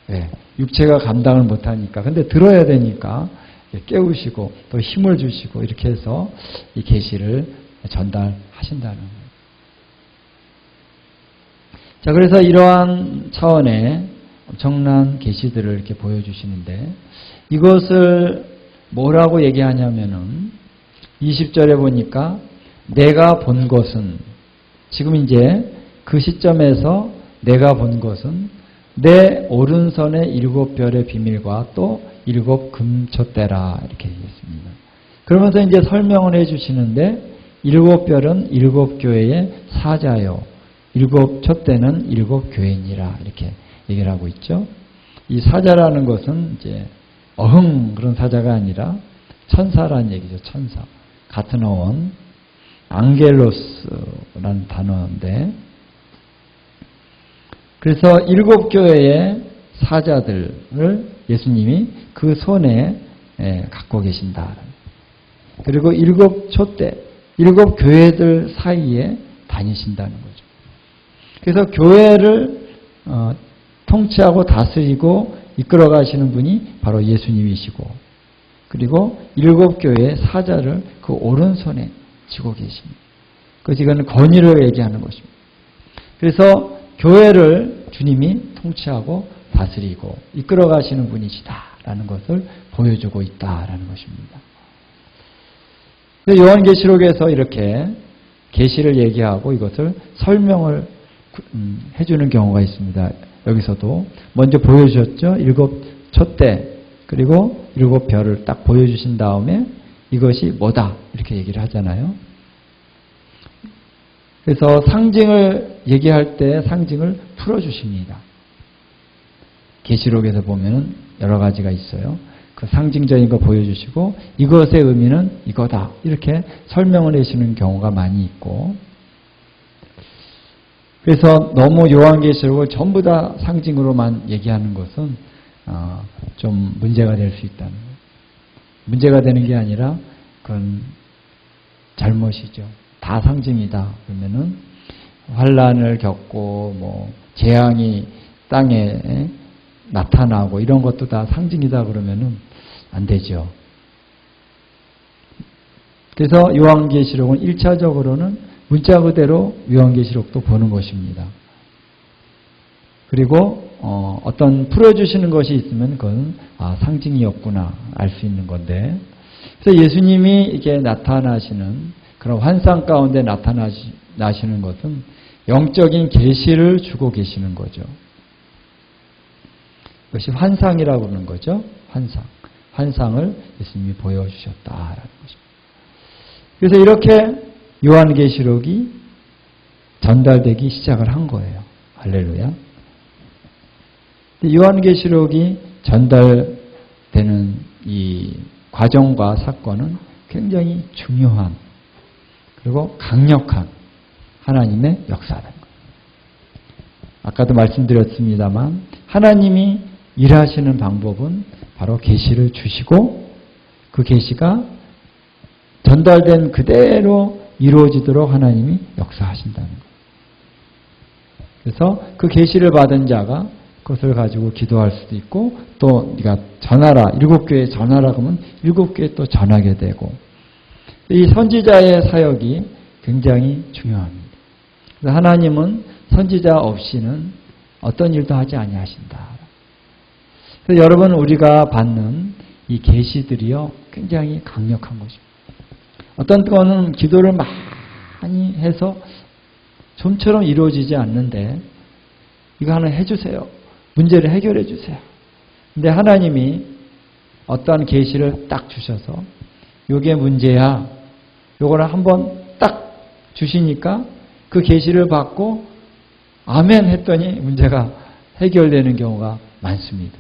네, 육체가 감당을 못하니까. 근데 들어야 되니까 깨우시고 또 힘을 주시고 이렇게 해서 이 계시를 전달하신다는 거예요. 자, 그래서 이러한 차원의 엄청난 계시들을 이렇게 보여주시는데 이것을 뭐라고 얘기하냐면은 20절에 보니까 내가 본 것은 지금 이제 그 시점에서 내가 본 것은 내 오른손의 7별의 비밀과 또 7 금촛대라 이렇게 얘기했습니다. 그러면서 이제 설명을 해주시는데 7별은 7 교회의 사자요 7 촛대는 7 교회니라 이렇게 얘기를 하고 있죠. 이 사자라는 것은 이제 그런 사자가 아니라 천사라는 얘기죠. 천사. 같은 어원 앙겔로스라는 단어인데 그래서 7 교회의 사자들을 예수님이 그 손에 갖고 계신다. 그리고 7 촛대, 7 교회들 사이에 다니신다는 거죠. 그래서 교회를 통치하고 다스리고 이끌어 가시는 분이 바로 예수님이시고 그리고 7 교회의 사자를 그 오른손에 쥐고 계십니다. 그래서 이거는 권위를 얘기하는 것입니다. 그래서 교회를 주님이 통치하고 다스리고 이끌어 가시는 분이시다라는 것을 보여주고 있다라는 것입니다. 요한계시록에서 이렇게 계시를 얘기하고 이것을 설명을 해주는 경우가 있습니다. 여기서도 먼저 보여주셨죠. 7 촛대 그리고 7 별을 딱 보여주신 다음에 이것이 뭐다 이렇게 얘기를 하잖아요. 그래서 상징을 얘기할 때 상징을 풀어주십니다. 계시록에서 보면 여러 가지가 있어요. 그 상징적인 거 보여주시고 이것의 의미는 이거다 이렇게 설명을 해주시는 경우가 많이 있고 그래서 너무 요한계시록을 전부 다 상징으로만 얘기하는 것은 좀 문제가 될 수 있다는 거예요. 문제가 되는 게 아니라 그건 잘못이죠. 다 상징이다. 그러면은 환란을 겪고 뭐 재앙이 땅에 나타나고 이런 것도 다 상징이다 그러면은 안 되죠. 그래서 요한계시록은 1차적으로는 문자 그대로 요한계시록도 보는 것입니다. 그리고 어떤 풀어주시는 것이 있으면 그건 상징이었구나 알 수 있는 건데 그래서 예수님이 이게 나타나시는 그런 환상 가운데 나타나시는 것은 영적인 계시를 주고 계시는 거죠. 그것이 환상이라고 그러는 거죠. 환상을 예수님이 보여주셨다라는 것입니다. 그래서 이렇게 요한계시록이 전달되기 시작을 한 거예요. 할렐루야. 요한계시록이 전달되는 이 과정과 사건은 굉장히 중요한 그리고 강력한 하나님의 역사라는 거예요. 아까도 말씀드렸습니다만 하나님이 일하시는 방법은 바로 계시를 주시고 그 계시가 전달된 그대로 이루어지도록 하나님이 역사하신다는 거예요. 그래서 그 계시를 받은 자가 그것을 가지고 기도할 수도 있고 또 네가 전하라 7 교회에 전하라 그러면 7 교회에 또 전하게 되고 이 선지자의 사역이 굉장히 중요합니다. 그래서 하나님은 선지자 없이는 어떤 일도 하지 아니하신다. 그래서 여러분 우리가 받는 이 계시들이요 굉장히 강력한 것입니다. 어떤 거는 기도를 많이 해서 좀처럼 이루어지지 않는데 이거 하나 해주세요. 문제를 해결해 주세요. 근데 하나님이 어떠한 계시를 딱 주셔서 요게 문제야. 요거를 한번 딱 주시니까 그 계시를 받고 아멘 했더니 문제가 해결되는 경우가 많습니다.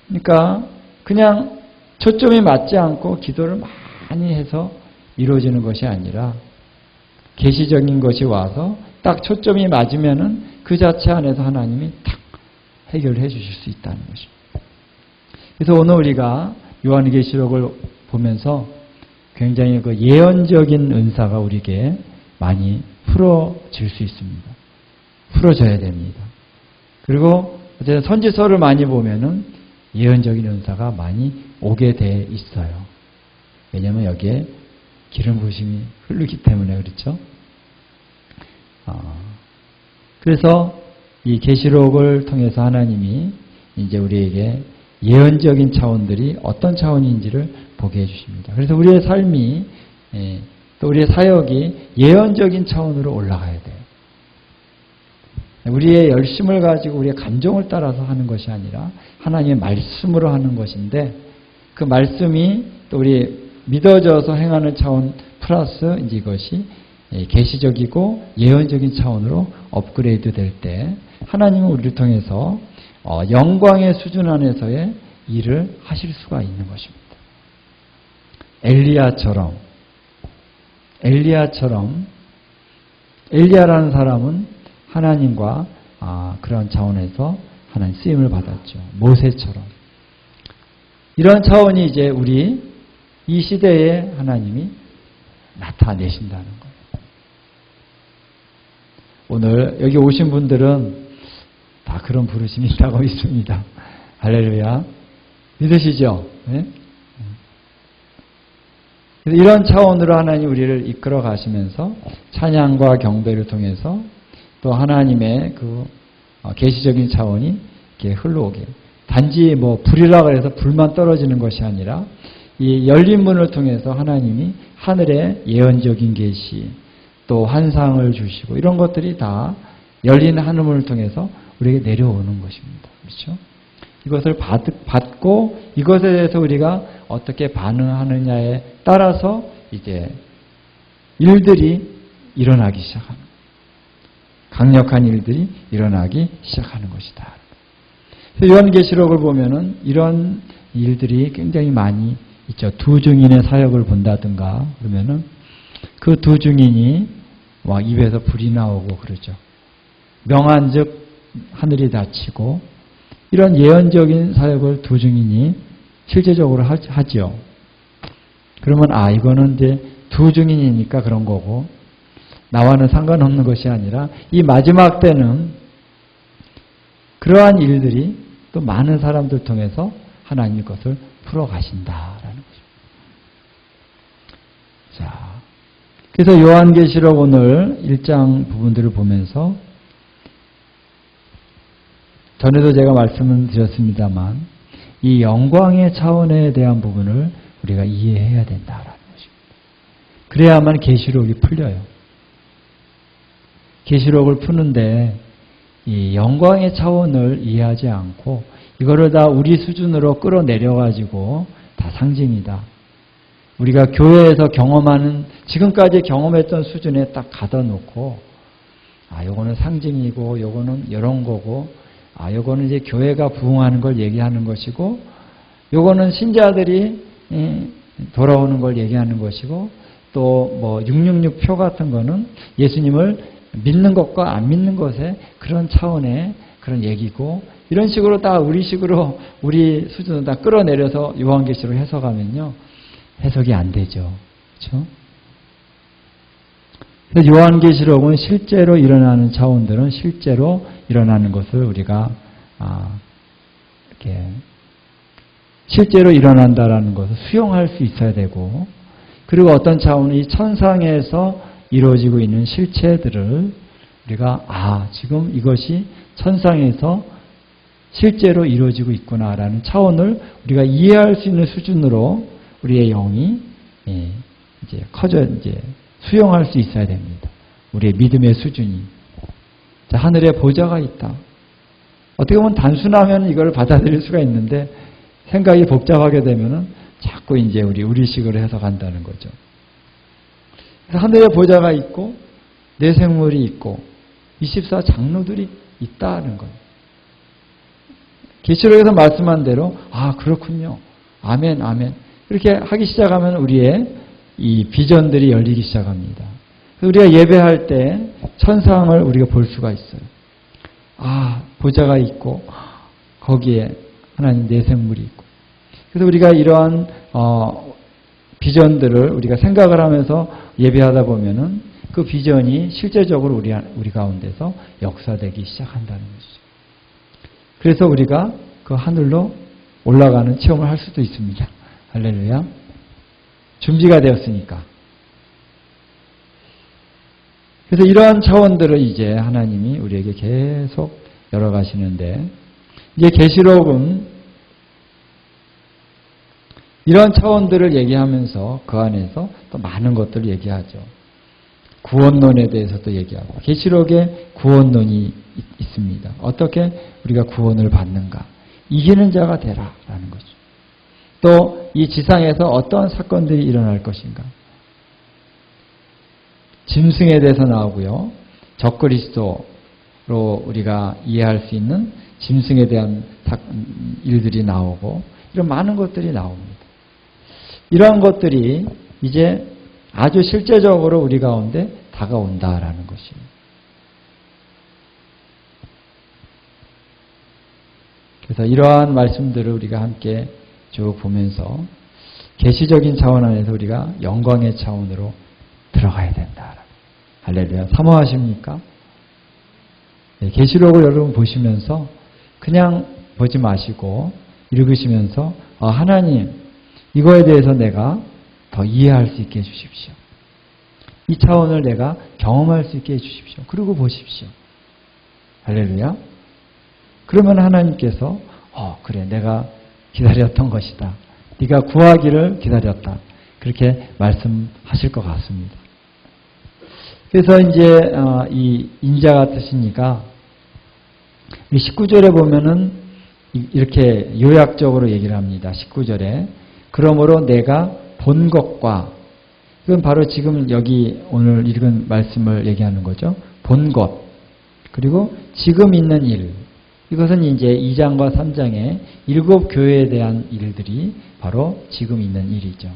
그러니까 그냥 초점이 맞지 않고 기도를 많이 해서 이루어지는 것이 아니라 계시적인 것이 와서 딱 초점이 맞으면은 그 자체 안에서 하나님이 딱 해결해 주실 수 있다는 것입니다. 그래서 오늘 우리가 요한계시록을 보면서 굉장히 그 예언적인 은사가 우리에게 많이 풀어질 수 있습니다. 풀어져야 됩니다. 그리고 어쨌든 선지서를 많이 보면은 예언적인 은사가 많이 오게 돼 있어요. 왜냐하면 여기에 기름 부으심이 흐르기 때문에 그렇죠. 그래서 이 계시록을 통해서 하나님이 이제 우리에게 예언적인 차원들이 어떤 차원인지를 보게 해주십니다. 그래서 우리의 삶이 또 우리의 사역이 예언적인 차원으로 올라가야 돼요. 우리의 열심을 가지고 우리의 감정을 따라서 하는 것이 아니라 하나님의 말씀으로 하는 것인데 그 말씀이 또 우리 믿어져서 행하는 차원 플러스 이제 이것이 계시적이고 예언적인 차원으로 업그레이드 될 때 하나님은 우리를 통해서 영광의 수준 안에서의 일을 하실 수가 있는 것입니다. 엘리야라는 사람은 하나님과 그런 차원에서 하나님 쓰임을 받았죠. 모세처럼. 이런 차원이 이제 우리 이 시대에 하나님이 나타내신다는 거예요. 오늘 여기 오신 분들은 다 그런 부르심이 있다고 믿습니다. 할렐루야. 믿으시죠? 네? 이런 차원으로 하나님 우리를 이끌어 가시면서 찬양과 경배를 통해서 또 하나님의 그 계시적인 차원이 이렇게 흘러오게. 단지 뭐 불이라 그래서 불만 떨어지는 것이 아니라 이 열린 문을 통해서 하나님이 하늘의 예언적인 계시 또 환상을 주시고 이런 것들이 다 열린 하늘문을 통해서 우리에게 내려오는 것입니다. 그렇죠? 이것을 받고 이것에 대해서 우리가 어떻게 반응하느냐에 따라서 이제 일들이 일어나기 시작하는 거예요. 강력한 일들이 일어나기 시작하는 것이다. 요한계시록을 보면은 이런 일들이 굉장히 많이 있죠. 두 증인의 사역을 본다든가 그러면은 그 두 증인이 막 입에서 불이 나오고 그러죠. 명한즉 하늘이 닫히고 이런 예언적인 사역을 두 증인이 실제적으로 하죠. 그러면 이거는 이제 두 증인이니까 그런 거고 나와는 상관없는 것이 아니라 이 마지막 때는 그러한 일들이 또 많은 사람들 통해서 하나님의 것을 풀어가신다라는 것입니다. 자, 그래서 요한계시록 오늘 1장 부분들을 보면서 전에도 제가 말씀을 드렸습니다만 이 영광의 차원에 대한 부분을 우리가 이해해야 된다라는 것입니다. 그래야만 계시록이 풀려요. 계시록을 푸는데 이 영광의 차원을 이해하지 않고 이거를 다 우리 수준으로 끌어내려가지고 다 상징이다. 우리가 교회에서 경험하는 지금까지 경험했던 수준에 딱 가다 놓고 요거는 상징이고 요거는 이런 거고 요거는 이제 교회가 부흥하는 걸 얘기하는 것이고 요거는 신자들이 돌아오는 걸 얘기하는 것이고 또 뭐 666 표 같은 거는 예수님을 믿는 것과 안 믿는 것의 그런 차원의 그런 얘기고 이런 식으로 다 우리식으로 우리 수준으로 다 끌어내려서 요한계시록 해석하면요. 해석이 안 되죠. 그렇죠? 그래서 요한계시록은 실제로 일어나는 차원들은 실제로 일어나는 것을 우리가 이렇게 실제로 일어난다라는 것을 수용할 수 있어야 되고 그리고 어떤 차원이 이 천상에서 이루어지고 있는 실체들을 우리가 지금 이것이 천상에서 실제로 이루어지고 있구나라는 차원을 우리가 이해할 수 있는 수준으로 우리의 영이 이제 커져 이제 수용할 수 있어야 됩니다. 우리의 믿음의 수준이. 자, 하늘에 보좌가 있다. 어떻게 보면 단순하면 이걸 받아들일 수가 있는데 생각이 복잡하게 되면은 자꾸 이제 우리식으로 해석한다는 거죠. 그래서 하늘에 보좌가 있고 내 생물이 있고 24 장로들이 있다는 거예요. 계시록에서 말씀한 대로 아 그렇군요. 아멘 아멘. 이렇게 하기 시작하면 우리의 이 비전들이 열리기 시작합니다. 우리가 예배할 때 천상을 우리가 볼 수가 있어요. 아 보좌가 있고 거기에 하나님 내 생물이 있고. 그래서 우리가 이러한 비전들을 우리가 생각을 하면서 예배하다 보면은 그 비전이 실제적으로 우리 가운데서 역사되기 시작한다는 것이죠. 그래서 우리가 그 하늘로 올라가는 체험을 할 수도 있습니다. 할렐루야. 준비가 되었으니까. 그래서 이러한 차원들을 이제 하나님이 우리에게 계속 열어가시는데 이제 계시록은 이러한 차원들을 얘기하면서 그 안에서 또 많은 것들을 얘기하죠. 구원론에 대해서도 얘기하고 계시록에 구원론이 있습니다. 어떻게 우리가 구원을 받는가? 이기는 자가 되라라는 거죠. 또 이 지상에서 어떠한 사건들이 일어날 것인가? 짐승에 대해서 나오고요. 적그리스도로 우리가 이해할 수 있는 짐승에 대한 일들이 나오고 이런 많은 것들이 나옵니다. 이러한 것들이 이제 아주 실제적으로 우리 가운데 다가온다라는 것입니다. 그래서 이러한 말씀들을 우리가 함께 쭉 보면서 계시적인 차원 안에서 우리가 영광의 차원으로 들어가야 된다. 할렐루야. 사모하십니까? 네, 계시록을 여러분 보시면서 그냥 보지 마시고 읽으시면서 하나님 이거에 대해서 내가 더 이해할 수 있게 해주십시오. 이 차원을 내가 경험할 수 있게 해주십시오. 그리고 보십시오. 할렐루야. 그러면 하나님께서 그래 내가 기다렸던 것이다. 네가 구하기를 기다렸다. 그렇게 말씀하실 것 같습니다. 그래서 이제 이 인자 같으시니까 19절에 보면은 이렇게 요약적으로 얘기를 합니다. 19절에 그러므로 내가 본 것과 이건 바로 지금 여기 오늘 읽은 말씀을 얘기하는 거죠. 본 것 그리고 지금 있는 일 이것은 이제 2장과 3장의 7 교회에 대한 일들이 바로 지금 있는 일이죠.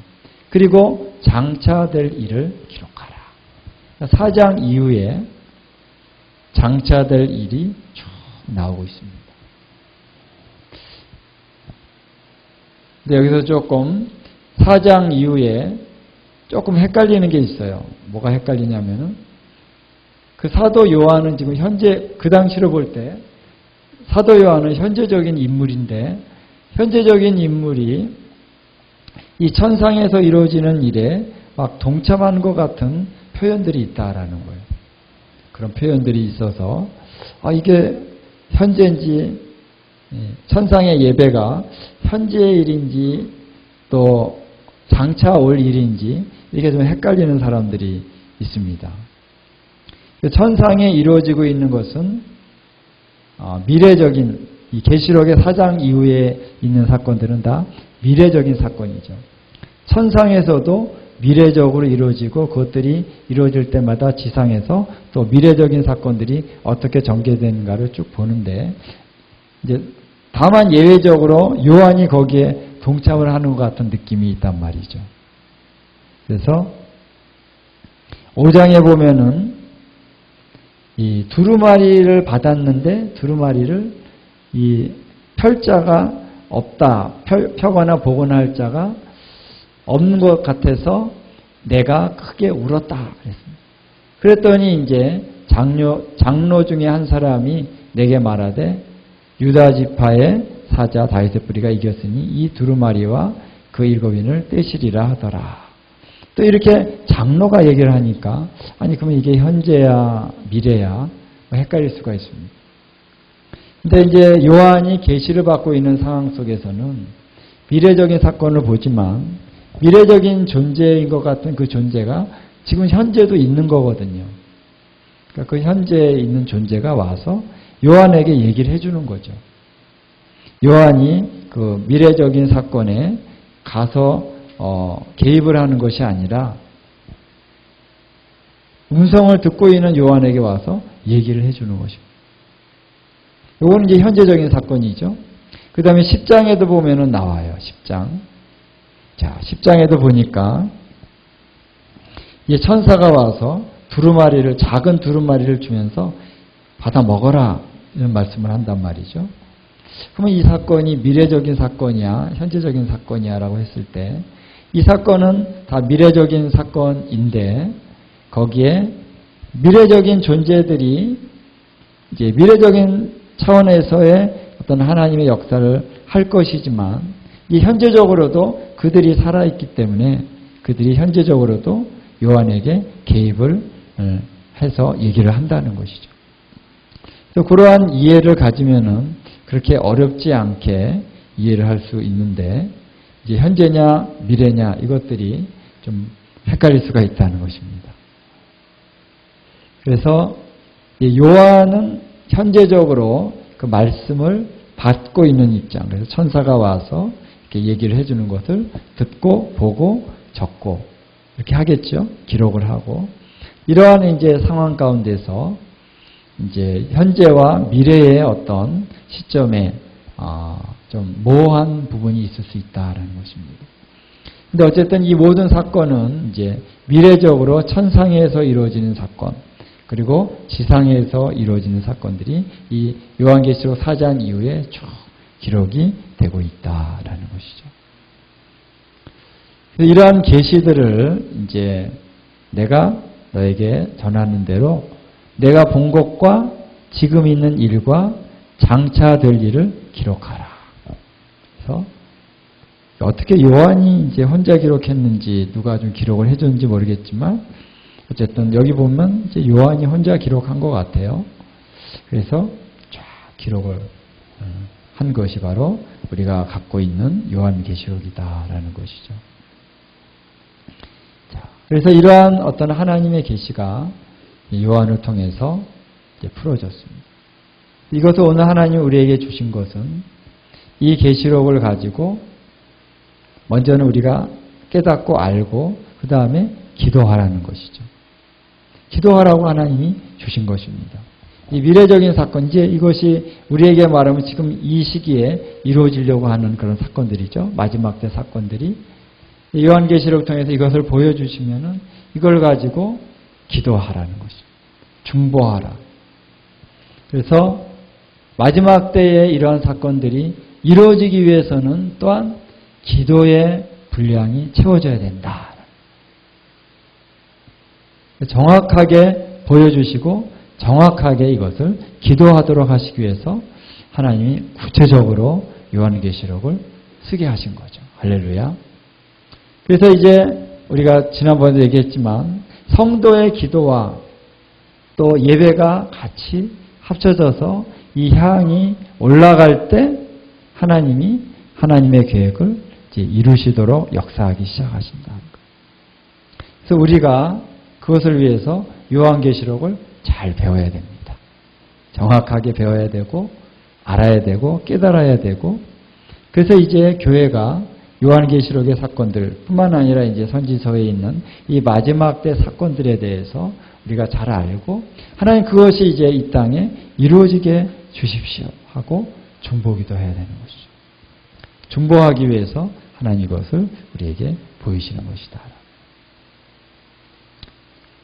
그리고 장차될 일을 기록하라. 4장 이후에 장차될 일이 쭉 나오고 있습니다. 근데 여기서 조금 4장 이후에 조금 헷갈리는 게 있어요. 뭐가 헷갈리냐면은 그 사도 요한은 지금 현재 그 당시로 볼 때 사도 요한은 현재적인 인물인데 현재적인 인물이 이 천상에서 이루어지는 일에 막 동참하는 것 같은 표현들이 있다라는 거예요. 그런 표현들이 있어서 이게 현재인지 천상의 예배가 현재의 일인지 또 장차 올 일인지 이게 좀 헷갈리는 사람들이 있습니다. 천상에 이루어지고 있는 것은 미래적인 이 계시록의 4장 이후에 있는 사건들은 다 미래적인 사건이죠. 천상에서도 미래적으로 이루어지고 그것들이 이루어질 때마다 지상에서 또 미래적인 사건들이 어떻게 전개되는가를 쭉 보는데 이제 다만 예외적으로 요한이 거기에 동참을 하는 것 같은 느낌이 있단 말이죠. 그래서 5장에 보면은 이 두루마리를 받았는데 두루마리를 이 펼자가 없다. 펴거나 복원할 자가 없는 것 같아서 내가 크게 울었다. 그랬습니다. 그랬더니 이제 장로 중에 한 사람이 내게 말하되 유다 지파의 사자 다윗의 뿌리가 이겼으니 이 두루마리와 그 7인을 떼시리라 하더라. 또 이렇게 장로가 얘기를 하니까 아니 그러면 이게 현재야 미래야 헷갈릴 수가 있습니다. 근데 이제 요한이 계시를 받고 있는 상황 속에서는 미래적인 사건을 보지만 미래적인 존재인 것 같은 그 존재가 지금 현재도 있는 거거든요. 그러니까 그 현재에 있는 존재가 와서 요한에게 얘기를 해주는 거죠. 요한이 그 미래적인 사건에 가서 개입을 하는 것이 아니라 음성을 듣고 있는 요한에게 와서 얘기를 해주는 것입니다. 이거는 이제 현재적인 사건이죠. 그 다음에 10장에도 보면은 나와요. 10장. 자, 10장에도 보니까 이 천사가 와서 두루마리를, 작은 두루마리를 주면서 받아 먹어라, 이런 말씀을 한단 말이죠. 그러면 이 사건이 미래적인 사건이야, 현재적인 사건이야 라고 했을 때, 이 사건은 다 미래적인 사건인데, 거기에 미래적인 존재들이 이제 미래적인 차원에서의 어떤 하나님의 역사를 할 것이지만, 이 현재적으로도 그들이 살아있기 때문에 그들이 현재적으로도 요한에게 개입을 해서 얘기를 한다는 것이죠. 그래서 그러한 이해를 가지면은 그렇게 어렵지 않게 이해를 할 수 있는데, 이제 현재냐 미래냐 이것들이 좀 헷갈릴 수가 있다는 것입니다. 그래서 요한은 현재적으로 그 말씀을 받고 있는 입장. 그래서 천사가 와서 이렇게 얘기를 해주는 것을 듣고 보고 적고 이렇게 하겠죠. 기록을 하고 이러한 이제 상황 가운데서 이제 현재와 미래의 어떤 시점에 좀 모호한 부분이 있을 수 있다라는 것입니다. 근데 어쨌든 이 모든 사건은 이제 미래적으로 천상에서 이루어지는 사건, 그리고 지상에서 이루어지는 사건들이 이 요한계시록 4장 이후에 쭉 기록이 되고 있다라는 것이죠. 이러한 계시들을 이제 내가 너에게 전하는 대로 내가 본 것과 지금 있는 일과 장차 될 일을 기록하라. 그래서 어떻게 요한이 이제 혼자 기록했는지 누가 좀 기록을 해줬는지 모르겠지만 어쨌든 여기 보면 이제 요한이 혼자 기록한 것 같아요. 그래서 쫙 기록을 한 것이 바로 우리가 갖고 있는 요한계시록이다라는 것이죠. 자, 그래서 이러한 어떤 하나님의 계시가 요한을 통해서 이제 풀어졌습니다. 이것을 오늘 하나님 우리에게 주신 것은 이 계시록을 가지고 먼저는 우리가 깨닫고 알고 그 다음에 기도하라는 것이죠. 기도하라고 하나님이 주신 것입니다. 이 미래적인 사건, 이제 이것이 우리에게 말하면 지금 이 시기에 이루어지려고 하는 그런 사건들이죠. 마지막 때 사건들이. 요한계시록 통해서 이것을 보여주시면은 이걸 가지고 기도하라는 것이죠. 중보하라. 그래서 마지막 때에 이러한 사건들이 이루어지기 위해서는 또한 기도의 분량이 채워져야 된다. 정확하게 보여주시고 정확하게 이것을 기도하도록 하시기 위해서 하나님이 구체적으로 요한계시록을 쓰게 하신 거죠. 할렐루야. 그래서 이제 우리가 지난번에도 얘기했지만 성도의 기도와 또 예배가 같이 합쳐져서 이 향이 올라갈 때 하나님이 하나님의 계획을 이제 이루시도록 역사하기 시작하신다는 거예요. 그래서 우리가 그것을 위해서 요한계시록을 잘 배워야 됩니다. 정확하게 배워야 되고 알아야 되고 깨달아야 되고 그래서 이제 교회가 요한계시록의 사건들 뿐만 아니라 이제 선지서에 있는 이 마지막 때 사건들에 대해서 우리가 잘 알고 하나님 그것이 이제 이 땅에 이루어지게 주십시오 하고 중보기도 해야 되는 것이죠. 중보하기 위해서 하나님 이것을 우리에게 보이시는 것이다.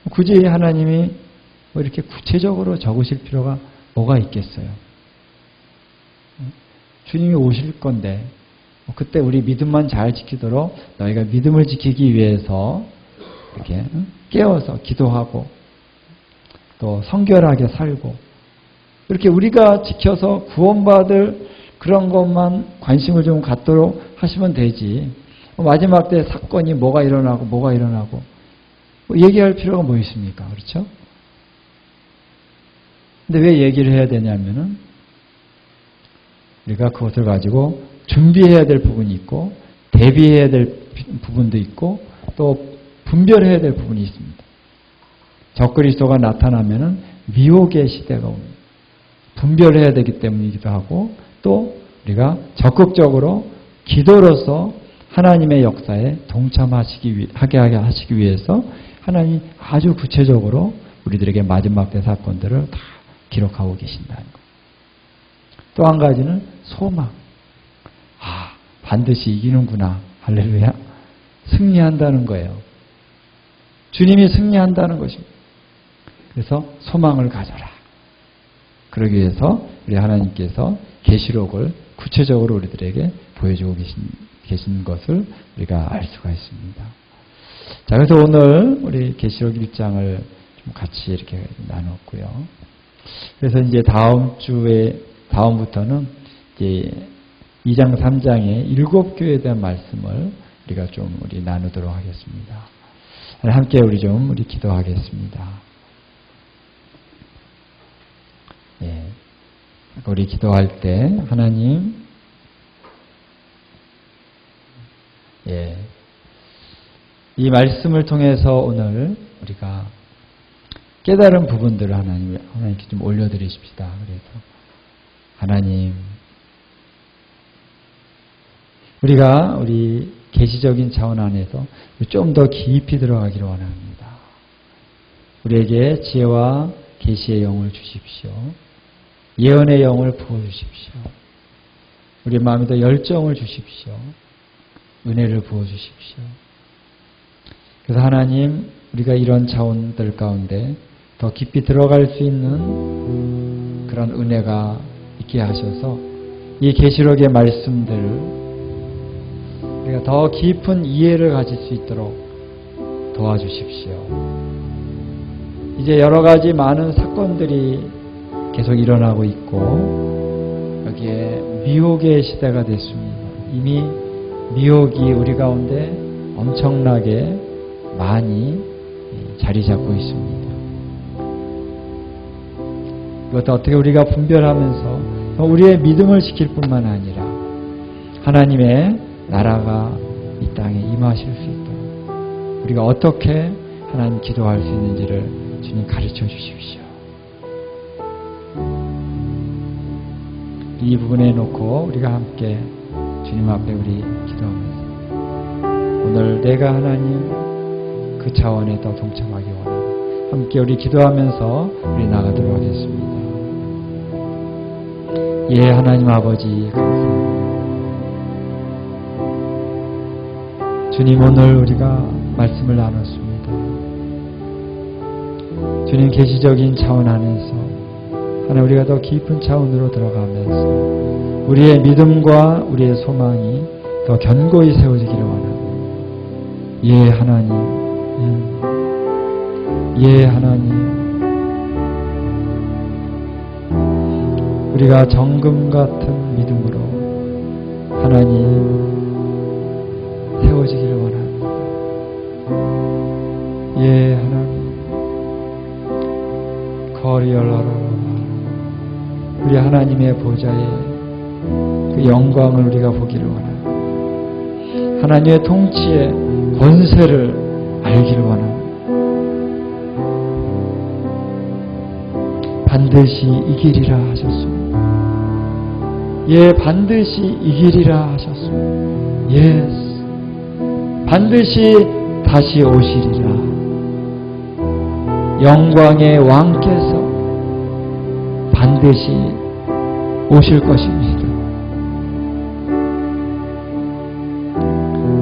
굳이 하나님이 뭐 이렇게 구체적으로 적으실 필요가 뭐가 있겠어요? 주님이 오실 건데 그때 우리 믿음만 잘 지키도록 너희가 믿음을 지키기 위해서 이렇게 깨워서 기도하고 또 성결하게 살고 이렇게 우리가 지켜서 구원받을 그런 것만 관심을 좀 갖도록 하시면 되지. 마지막 때 사건이 뭐가 일어나고 얘기할 필요가 뭐 있습니까? 그렇죠? 근데 왜 얘기를 해야 되냐면은 우리가 그것을 가지고 준비해야 될 부분이 있고 대비해야 될 부분도 있고 또 분별해야 될 부분이 있습니다. 적그리스도가 나타나면은 미혹의 시대가 옵니다. 분별해야 되기 때문이기도 하고 또 우리가 적극적으로 기도로서 하나님의 역사에 동참하게 하시기 위해서 하나님이 아주 구체적으로 우리들에게 마지막 때 사건들을 다 기록하고 계신다는 것. 또 한 가지는 소망. 반드시 이기는구나. 할렐루야. 승리한다는 거예요. 주님이 승리한다는 것입니다. 그래서 소망을 가져라. 그러기 위해서 우리 하나님께서 계시록을 구체적으로 우리들에게 보여주고 계신 것을 우리가 알 수가 있습니다. 자, 그래서 오늘 우리 계시록 1장을 좀 같이 이렇게 나눴고요. 그래서 이제 다음부터는 이제 2장, 3장의 7교회에 대한 말씀을 우리가 좀 나누도록 하겠습니다. 함께 우리 기도하겠습니다. 예. 우리 기도할 때 하나님, 예. 이 말씀을 통해서 오늘 우리가 깨달은 부분들을 하나님께 좀 올려드리십시다. 그래서 하나님, 우리가 우리 계시적인 차원 안에서 좀 더 깊이 들어가기를 원합니다. 우리에게 지혜와 계시의 영을 주십시오. 예언의 영을 부어주십시오. 우리 마음에 더 열정을 주십시오. 은혜를 부어주십시오. 그래서 하나님, 우리가 이런 차원들 가운데 더 깊이 들어갈 수 있는 그런 은혜가 있게 하셔서 이 계시록의 말씀들을 우리가 더 깊은 이해를 가질 수 있도록 도와주십시오. 이제 여러 가지 많은 사건들이 계속 일어나고 있고 여기에 미혹의 시대가 됐습니다. 이미 미혹이 우리 가운데 엄청나게 많이 자리 잡고 있습니다. 이것도 어떻게 우리가 분별하면서 우리의 믿음을 지킬 뿐만 아니라 하나님의 나라가 이 땅에 임하실 수 있도록 우리가 어떻게 하나님 기도할 수 있는지를 주님 가르쳐 주십시오. 이 부분에 놓고 우리가 함께 주님 앞에 우리 기도하면서 오늘 내가 하나님 그 차원에 더 동참하기 원합니다. 함께 우리 기도하면서 우리 나가도록 하겠습니다. 예, 하나님 아버지 감사합니다. 주님, 오늘 우리가 말씀을 나눴습니다. 주님, 계시적인 차원 안에서 하나님 우리가 더 깊은 차원으로 들어가면서 우리의 믿음과 우리의 소망이 더 견고히 세워지기를 원합니다. 예, 하나님. 예, 하나님. 우리가 정금 같은 믿음으로 하나님 세워지기를 원합니다. 예, 하나님. 거리얼라라. 우리 하나님의 보좌에 그 영광을 우리가 보기를 원합니다. 하나님의 통치의 권세를 알기를 원합니다. 반드시 이기리라 하셨습니다. 예, 반드시 이기리라 하셨습니다. 예스. 반드시 다시 오시리라. 영광의 왕께서 반드시 오실 것입니다.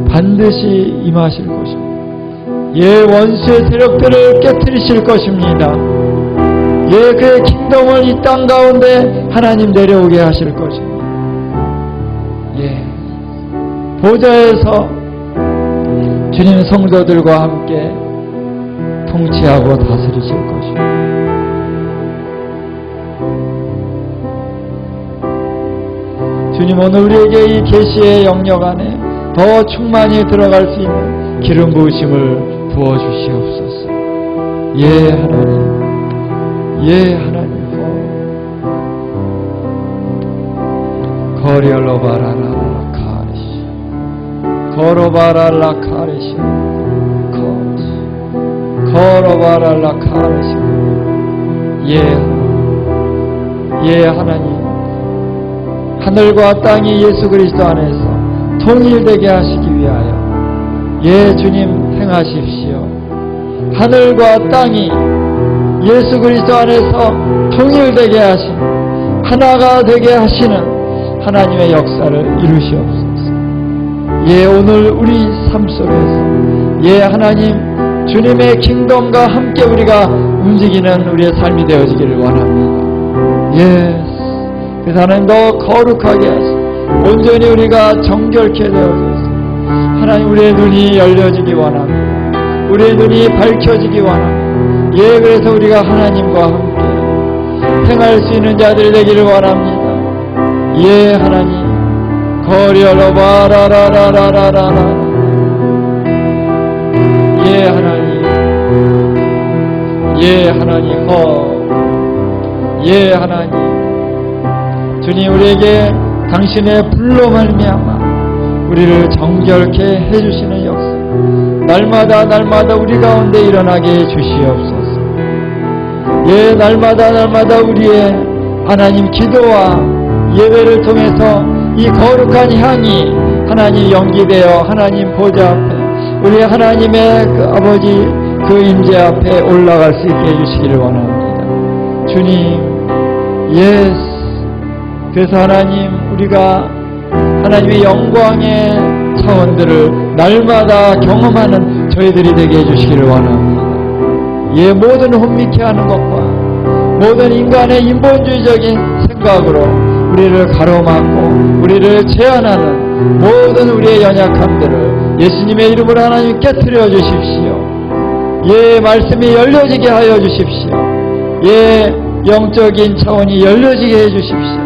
반드시 임하실 것입니다. 예, 원수의 세력들을 깨뜨리실 것입니다. 예, 그의 킹덤을 이 땅 가운데 하나님 내려오게 하실 것입니다. 예, 보좌에서 주님 성도들과 함께 통치하고 다스리실 것입니다. 주님, 오늘 우리에게 이 계시의 영역 안에 더 충만히 들어갈 수 있는 기름 부으심을 부어주시옵소서. 예, 하나님. 예, 하나님. 거리얼로바라라 카리시 거로바라라 카리시 걸어봐랄라 카르시고 예 하나님 하늘과 땅이 예수 그리스도 안에서 통일되게 하시기 위하여 예 주님 행하십시오. 하늘과 땅이 예수 그리스도 안에서 통일되게 하신 하나가 되게 하시는 하나님의 역사를 이루시옵소서. 예 오늘 우리 삶 속에서 예 하나님 주님의 킹덤과 함께 우리가 움직이는 우리의 삶이 되어지기를 원합니다. 예 그래서 하나님 더 거룩하게 하시고 온전히 우리가 정결케 되어져서 하나님 우리의 눈이 열려지기 원합니다. 우리의 눈이 밝혀지기 원합니다. 예 그래서 우리가 하나님과 함께 행할 수 있는 자들이 되기를 원합니다. 예 하나님 거리얼로 바라라라라라라 예 하나님 예 하나님 주님 우리에게 당신의 불로 말미암아 우리를 정결케 해주시는 역사 날마다 우리 가운데 일어나게 해주시옵소서. 예 날마다 우리의 하나님 기도와 예배를 통해서 이 거룩한 향이 하나님 연기되어 하나님 보좌 앞에 우리 하나님의 그 아버지 그 임재 앞에 올라갈 수 있게 해주시기를 원합니다. 주님 예스 그래서 하나님 우리가 하나님의 영광의 차원들을 날마다 경험하는 저희들이 되게 해주시기를 원합니다. 예 모든 혼미케 하는 것과 모든 인간의 인본주의적인 생각으로 우리를 가로막고 우리를 제한하는 모든 우리의 연약함들을 예수님의 이름으로 하나님 깨트려 주십시오. 예 말씀이 열려지게 하여 주십시오. 예 영적인 차원이 열려지게 해 주십시오.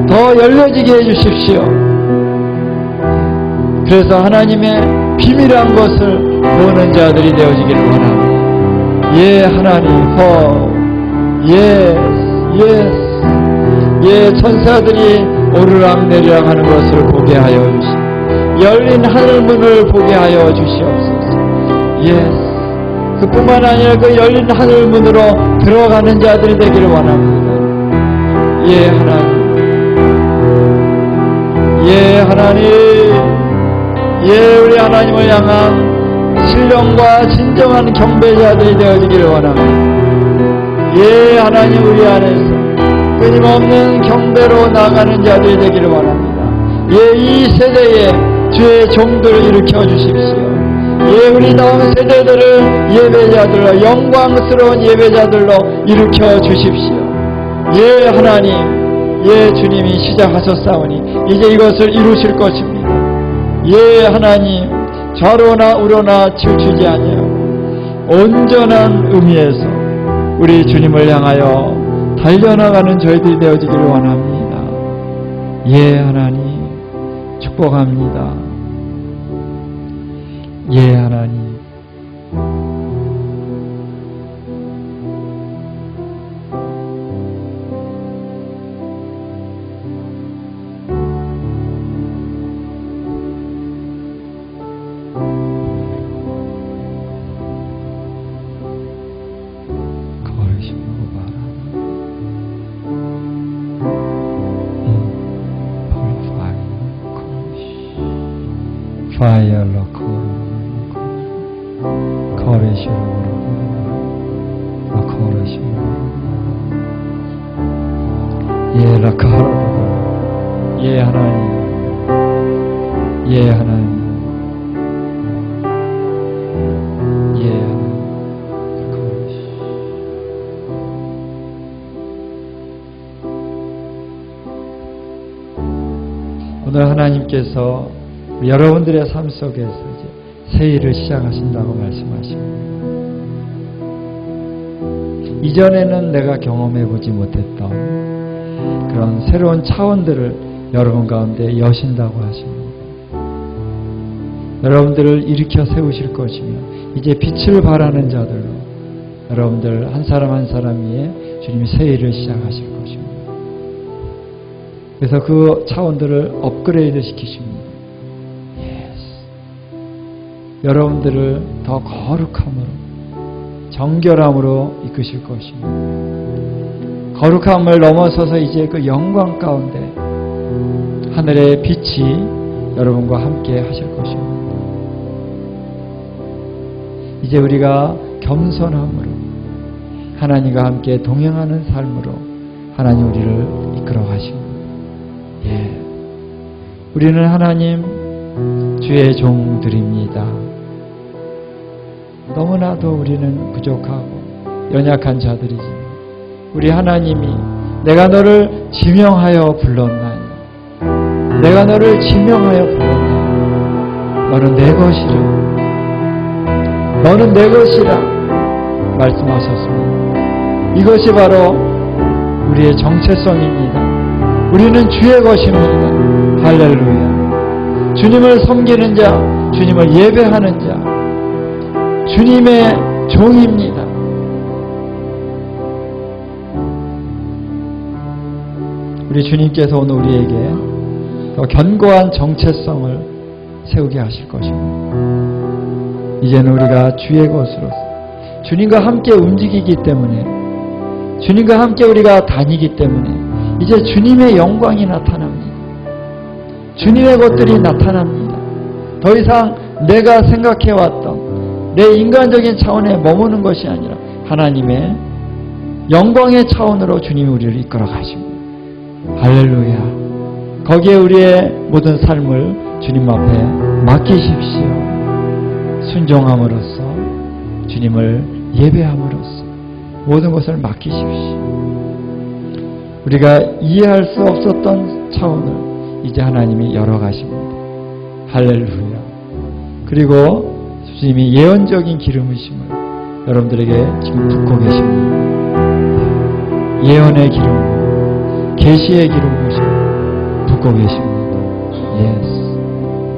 더 열려지게 해 주십시오. 그래서 하나님의 비밀한 것을 보는 자들이 되어지기를 원합니다. 예 하나님 예스 예 천사들이 오르락내리락 하는 것을 보게 하여 주시옵소서. 열린 하늘문을 보게 하여 주시옵소서. 예스 그뿐만 아니라 그 열린 하늘문으로 들어가는 자들이 되기를 원합니다. 예 하나님 예 우리 하나님을 향한 신령과 진정한 경배자들이 되어지기를 원합니다. 예 하나님 우리 안에서 끊임없는 경배로 나가는 자들이 되기를 원합니다. 예 이 세대에 주의 종들을 일으켜 주십시오. 예 우리 다음 세대들을 예배자들로 영광스러운 예배자들로 일으켜 주십시오. 예 하나님 예 주님이 시작하셨사오니 이제 이것을 이루실 것입니다. 예 하나님 좌로나 우로나 치우치지 아니하고 온전한 의미에서 우리 주님을 향하여 달려나가는 저희들이 되어지기를 원합니다. 예 하나님 축복합니다. 예 하나님 파이어로 거래시로 예 하나님 예 하나님 오늘 하나님께서 여러분들의 삶 속에서 이제 새 일을 시작하신다고 말씀하십니다. 이전에는 내가 경험해보지 못했던 그런 새로운 차원들을 여러분 가운데 여신다고 하십니다. 여러분들을 일으켜 세우실 것이며 이제 빛을 발하는 자들로 여러분들 한 사람 한 사람 위에 주님이 새 일을 시작하실 것입니다. 그래서 그 차원들을 업그레이드 시키십니다. 여러분들을 더 거룩함으로 정결함으로 이끄실 것입니다. 거룩함을 넘어서서 이제 그 영광 가운데 하늘의 빛이 여러분과 함께 하실 것입니다. 이제 우리가 겸손함으로 하나님과 함께 동행하는 삶으로 하나님 우리를 이끌어 가십니다. 우리는 하나님 주의 종들입니다. 너무나도 우리는 부족하고 연약한 자들이지. 우리 하나님이 내가 너를 지명하여 불렀나니, 내가 너를 지명하여 불렀나니, 너는 내 것이라, 너는 내 것이라 말씀하셨습니다. 이것이 바로 우리의 정체성입니다. 우리는 주의 것입니다. 할렐루야. 주님을 섬기는 자, 주님을 예배하는 자, 주님의 종입니다. 우리 주님께서 오늘 우리에게 더 견고한 정체성을 세우게 하실 것입니다. 이제는 우리가 주의 것으로서 주님과 함께 움직이기 때문에, 주님과 함께 우리가 다니기 때문에 이제 주님의 영광이 나타납니다. 주님의 것들이 나타납니다. 더 이상 내가 생각해왔던 내 인간적인 차원에 머무는 것이 아니라 하나님의 영광의 차원으로 주님이 우리를 이끌어 가십니다. 할렐루야. 거기에 우리의 모든 삶을 주님 앞에 맡기십시오. 순종함으로써, 주님을 예배함으로써 모든 것을 맡기십시오. 우리가 이해할 수 없었던 차원을 이제 하나님이 열어가십니다. 할렐루야. 그리고 주님이 예언적인 기름이심을 여러분들에게 지금 붓고 계십니다. 예언의 기름, 계시의 기름 붓고 계십니다.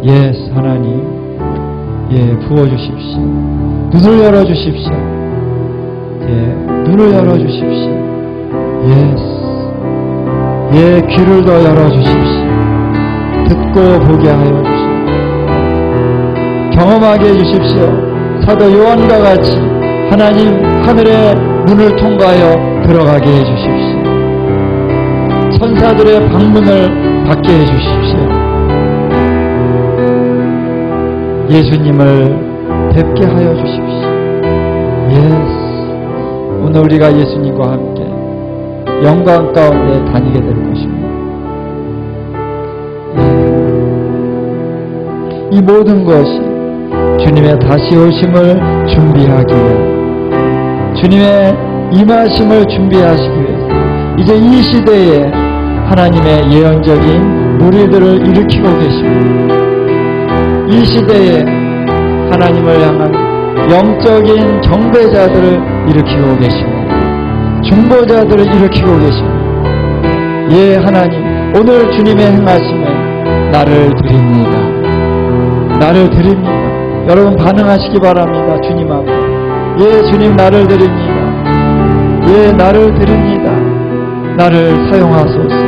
예스, 하나님, 부어주십시오. 눈을 열어주십시오. 눈을 열어주십시오. 귀를 더 열어주십시오. 듣고 보게 하여 주십시오. 경험하게 해주십시오. 사도 요한과 같이 하나님 하늘의 문을 통과하여 들어가게 해주십시오. 천사들의 방문을 받게 해주십시오. 예수님을 뵙게 하여 주십시오. 오늘 우리가 예수님과 함께 영광 가운데 다니게 될 것입니다. 이 모든 것이 주님의 다시 오심을 준비하기 위해, 주님의 임하심을 준비하시기 위해서 이제 이 시대에 하나님의 예언적인 무리들을 일으키고 계십니다. 이 시대에 하나님을 향한 영적인 경배자들을 일으키고 계십니다. 중보자들을 일으키고 계십니다. 하나님, 오늘 주님의 행하심에 나를 드립니다. 나를 드립니다. 여러분 반응하시기 바랍니다. 주님 앞에. 주님 나를 드립니다. 나를 드립니다. 나를 사용하소서.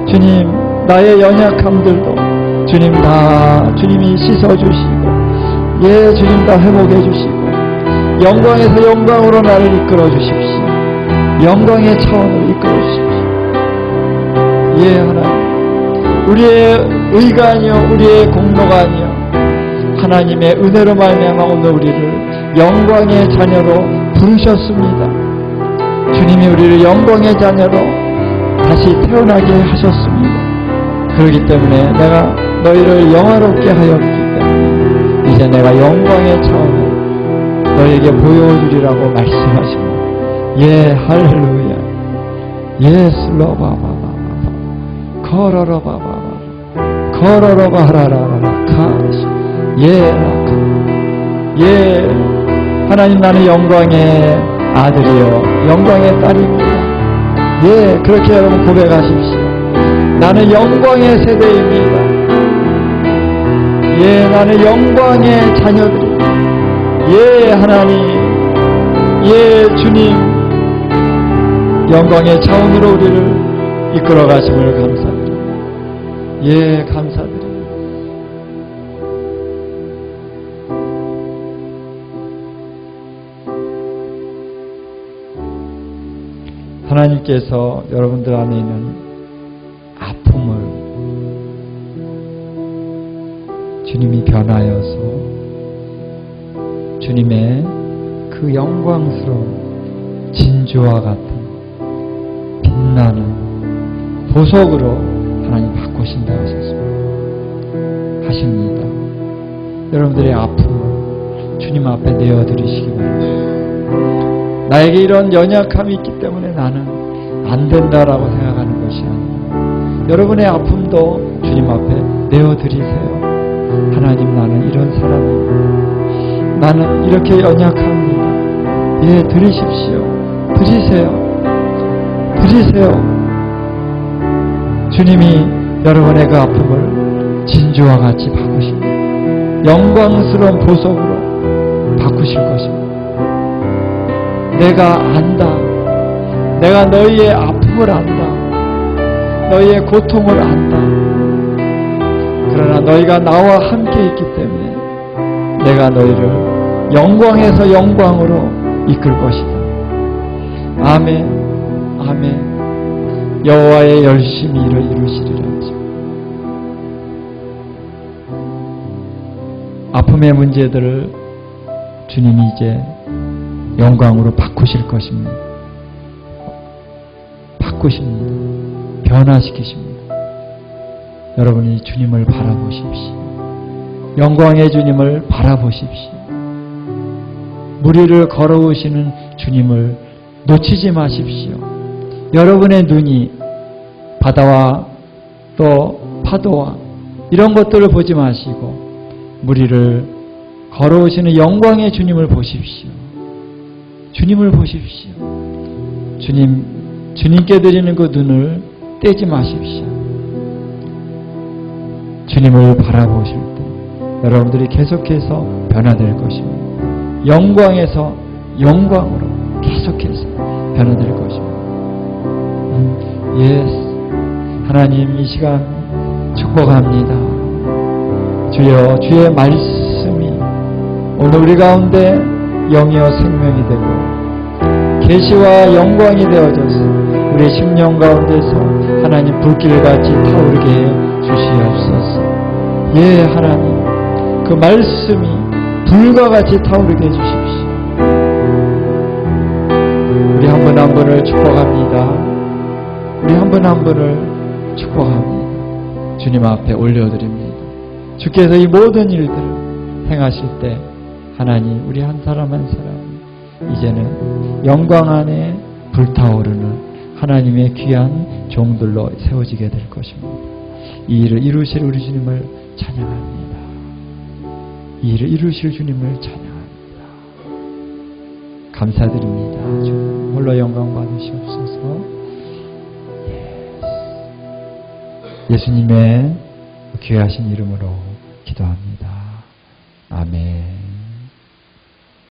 주님, 나의 연약함들도 주님이 씻어주시고, 주님 다 회복해 주시고, 영광에서 영광으로 나를 이끌어 주십시오. 영광의 차원으로 이끌어 주십시오. 하나님, 우리의 의가 아니요, 우리의 공로가 아니요, 하나님의 은혜로 말미암아 오늘 우리를 영광의 자녀로 부르셨습니다. 주님이 우리를 영광의 자녀로 다시 태어나게 하셨습니다. 그렇기 때문에 내가 너희를 영화롭게 하였기 때문에 이제 내가 영광의 차원을 너희에게 보여주리라고 말씀하십니다. 할렐루야. 슬로바바바바 걸어러바바바 걸어러바라라라 카시 하나님, 나는 영광의 아들이요 영광의 딸입니다. 그렇게 여러분 고백하십시오. 나는 영광의 세대입니다. 나는 영광의 자녀들입니다. 하나님, 주님, 영광의 차원으로 우리를 이끌어 가심을 감사드립니다. 감사드립니다. 하나님께서 여러분들 안에 있는 아픔을 주님이 변하여서 주님의 그 영광스러운 진주와 같은 빛나는 보석으로 하나님 바꾸신다 하십니다. 여러분들의 아픔을 주님 앞에 내어드리시기 바랍니다. 나에게 이런 연약함이 있기 때문에 나는 안 된다라고 생각하는 것이 아니라 여러분의 아픔도 주님 앞에 내어드리세요. 하나님, 나는 이런 사람입니다. 나는 이렇게 연약합니다. 예, 드리십시오. 드리세요. 주님이 여러분의 그 아픔을 진주와 같이 바꾸십니다. 영광스러운 보석으로 바꾸실 것입니다. 내가 안다. 내가 너희의 아픔을 안다. 너희의 고통을 안다. 그러나 너희가 나와 함께 있기 때문에 내가 너희를 영광에서 영광으로 이끌 것이다. 아멘. 여호와의 열심히 일을 이루시리라. 아픔의 문제들을 주님이 이제 영광으로 바꾸실 것입니다. 변화시키십니다. 여러분이 주님을 바라보십시오. 영광의 주님을 바라보십시오. 무리를 걸어오시는 주님을 놓치지 마십시오. 여러분의 눈이 바다와 또 파도와 이런 것들을 보지 마시고 무리를 걸어오시는 영광의 주님을 보십시오. 주님을 보십시오. 주님께 드리는 그 눈을 떼지 마십시오. 주님을 바라보실 때 여러분들이 계속해서 변화될 것입니다. 영광에서 영광으로 계속해서 변화될 것입니다. 하나님, 이 시간 축복합니다. 주여, 주의 말씀이 오늘 우리 가운데 영이여 생명이 되고 계시와 영광이 되어져서 우리의 심령 가운데서 하나님 불길같이 타오르게 해 주시옵소서. 예, 하나님, 그 말씀이 불과 같이 타오르게 해 주십시오. 우리 한 분 한 분을 축복합니다. 우리 한 분 한 분을 축복합니다. 주님 앞에 올려드립니다. 주께서 이 모든 일들을 행하실 때 하나님, 우리 한 사람 한 사람이 이제는 영광 안에 불타오르는 하나님의 귀한 종들로 세워지게 될 것입니다. 이 일을 이루실 우리 주님을 찬양합니다. 이 일을 이루실 주님을 찬양합니다. 감사드립니다. 주님 홀로 영광 받으시옵소서. 예수님의 귀하신 이름으로 기도합니다. 아멘.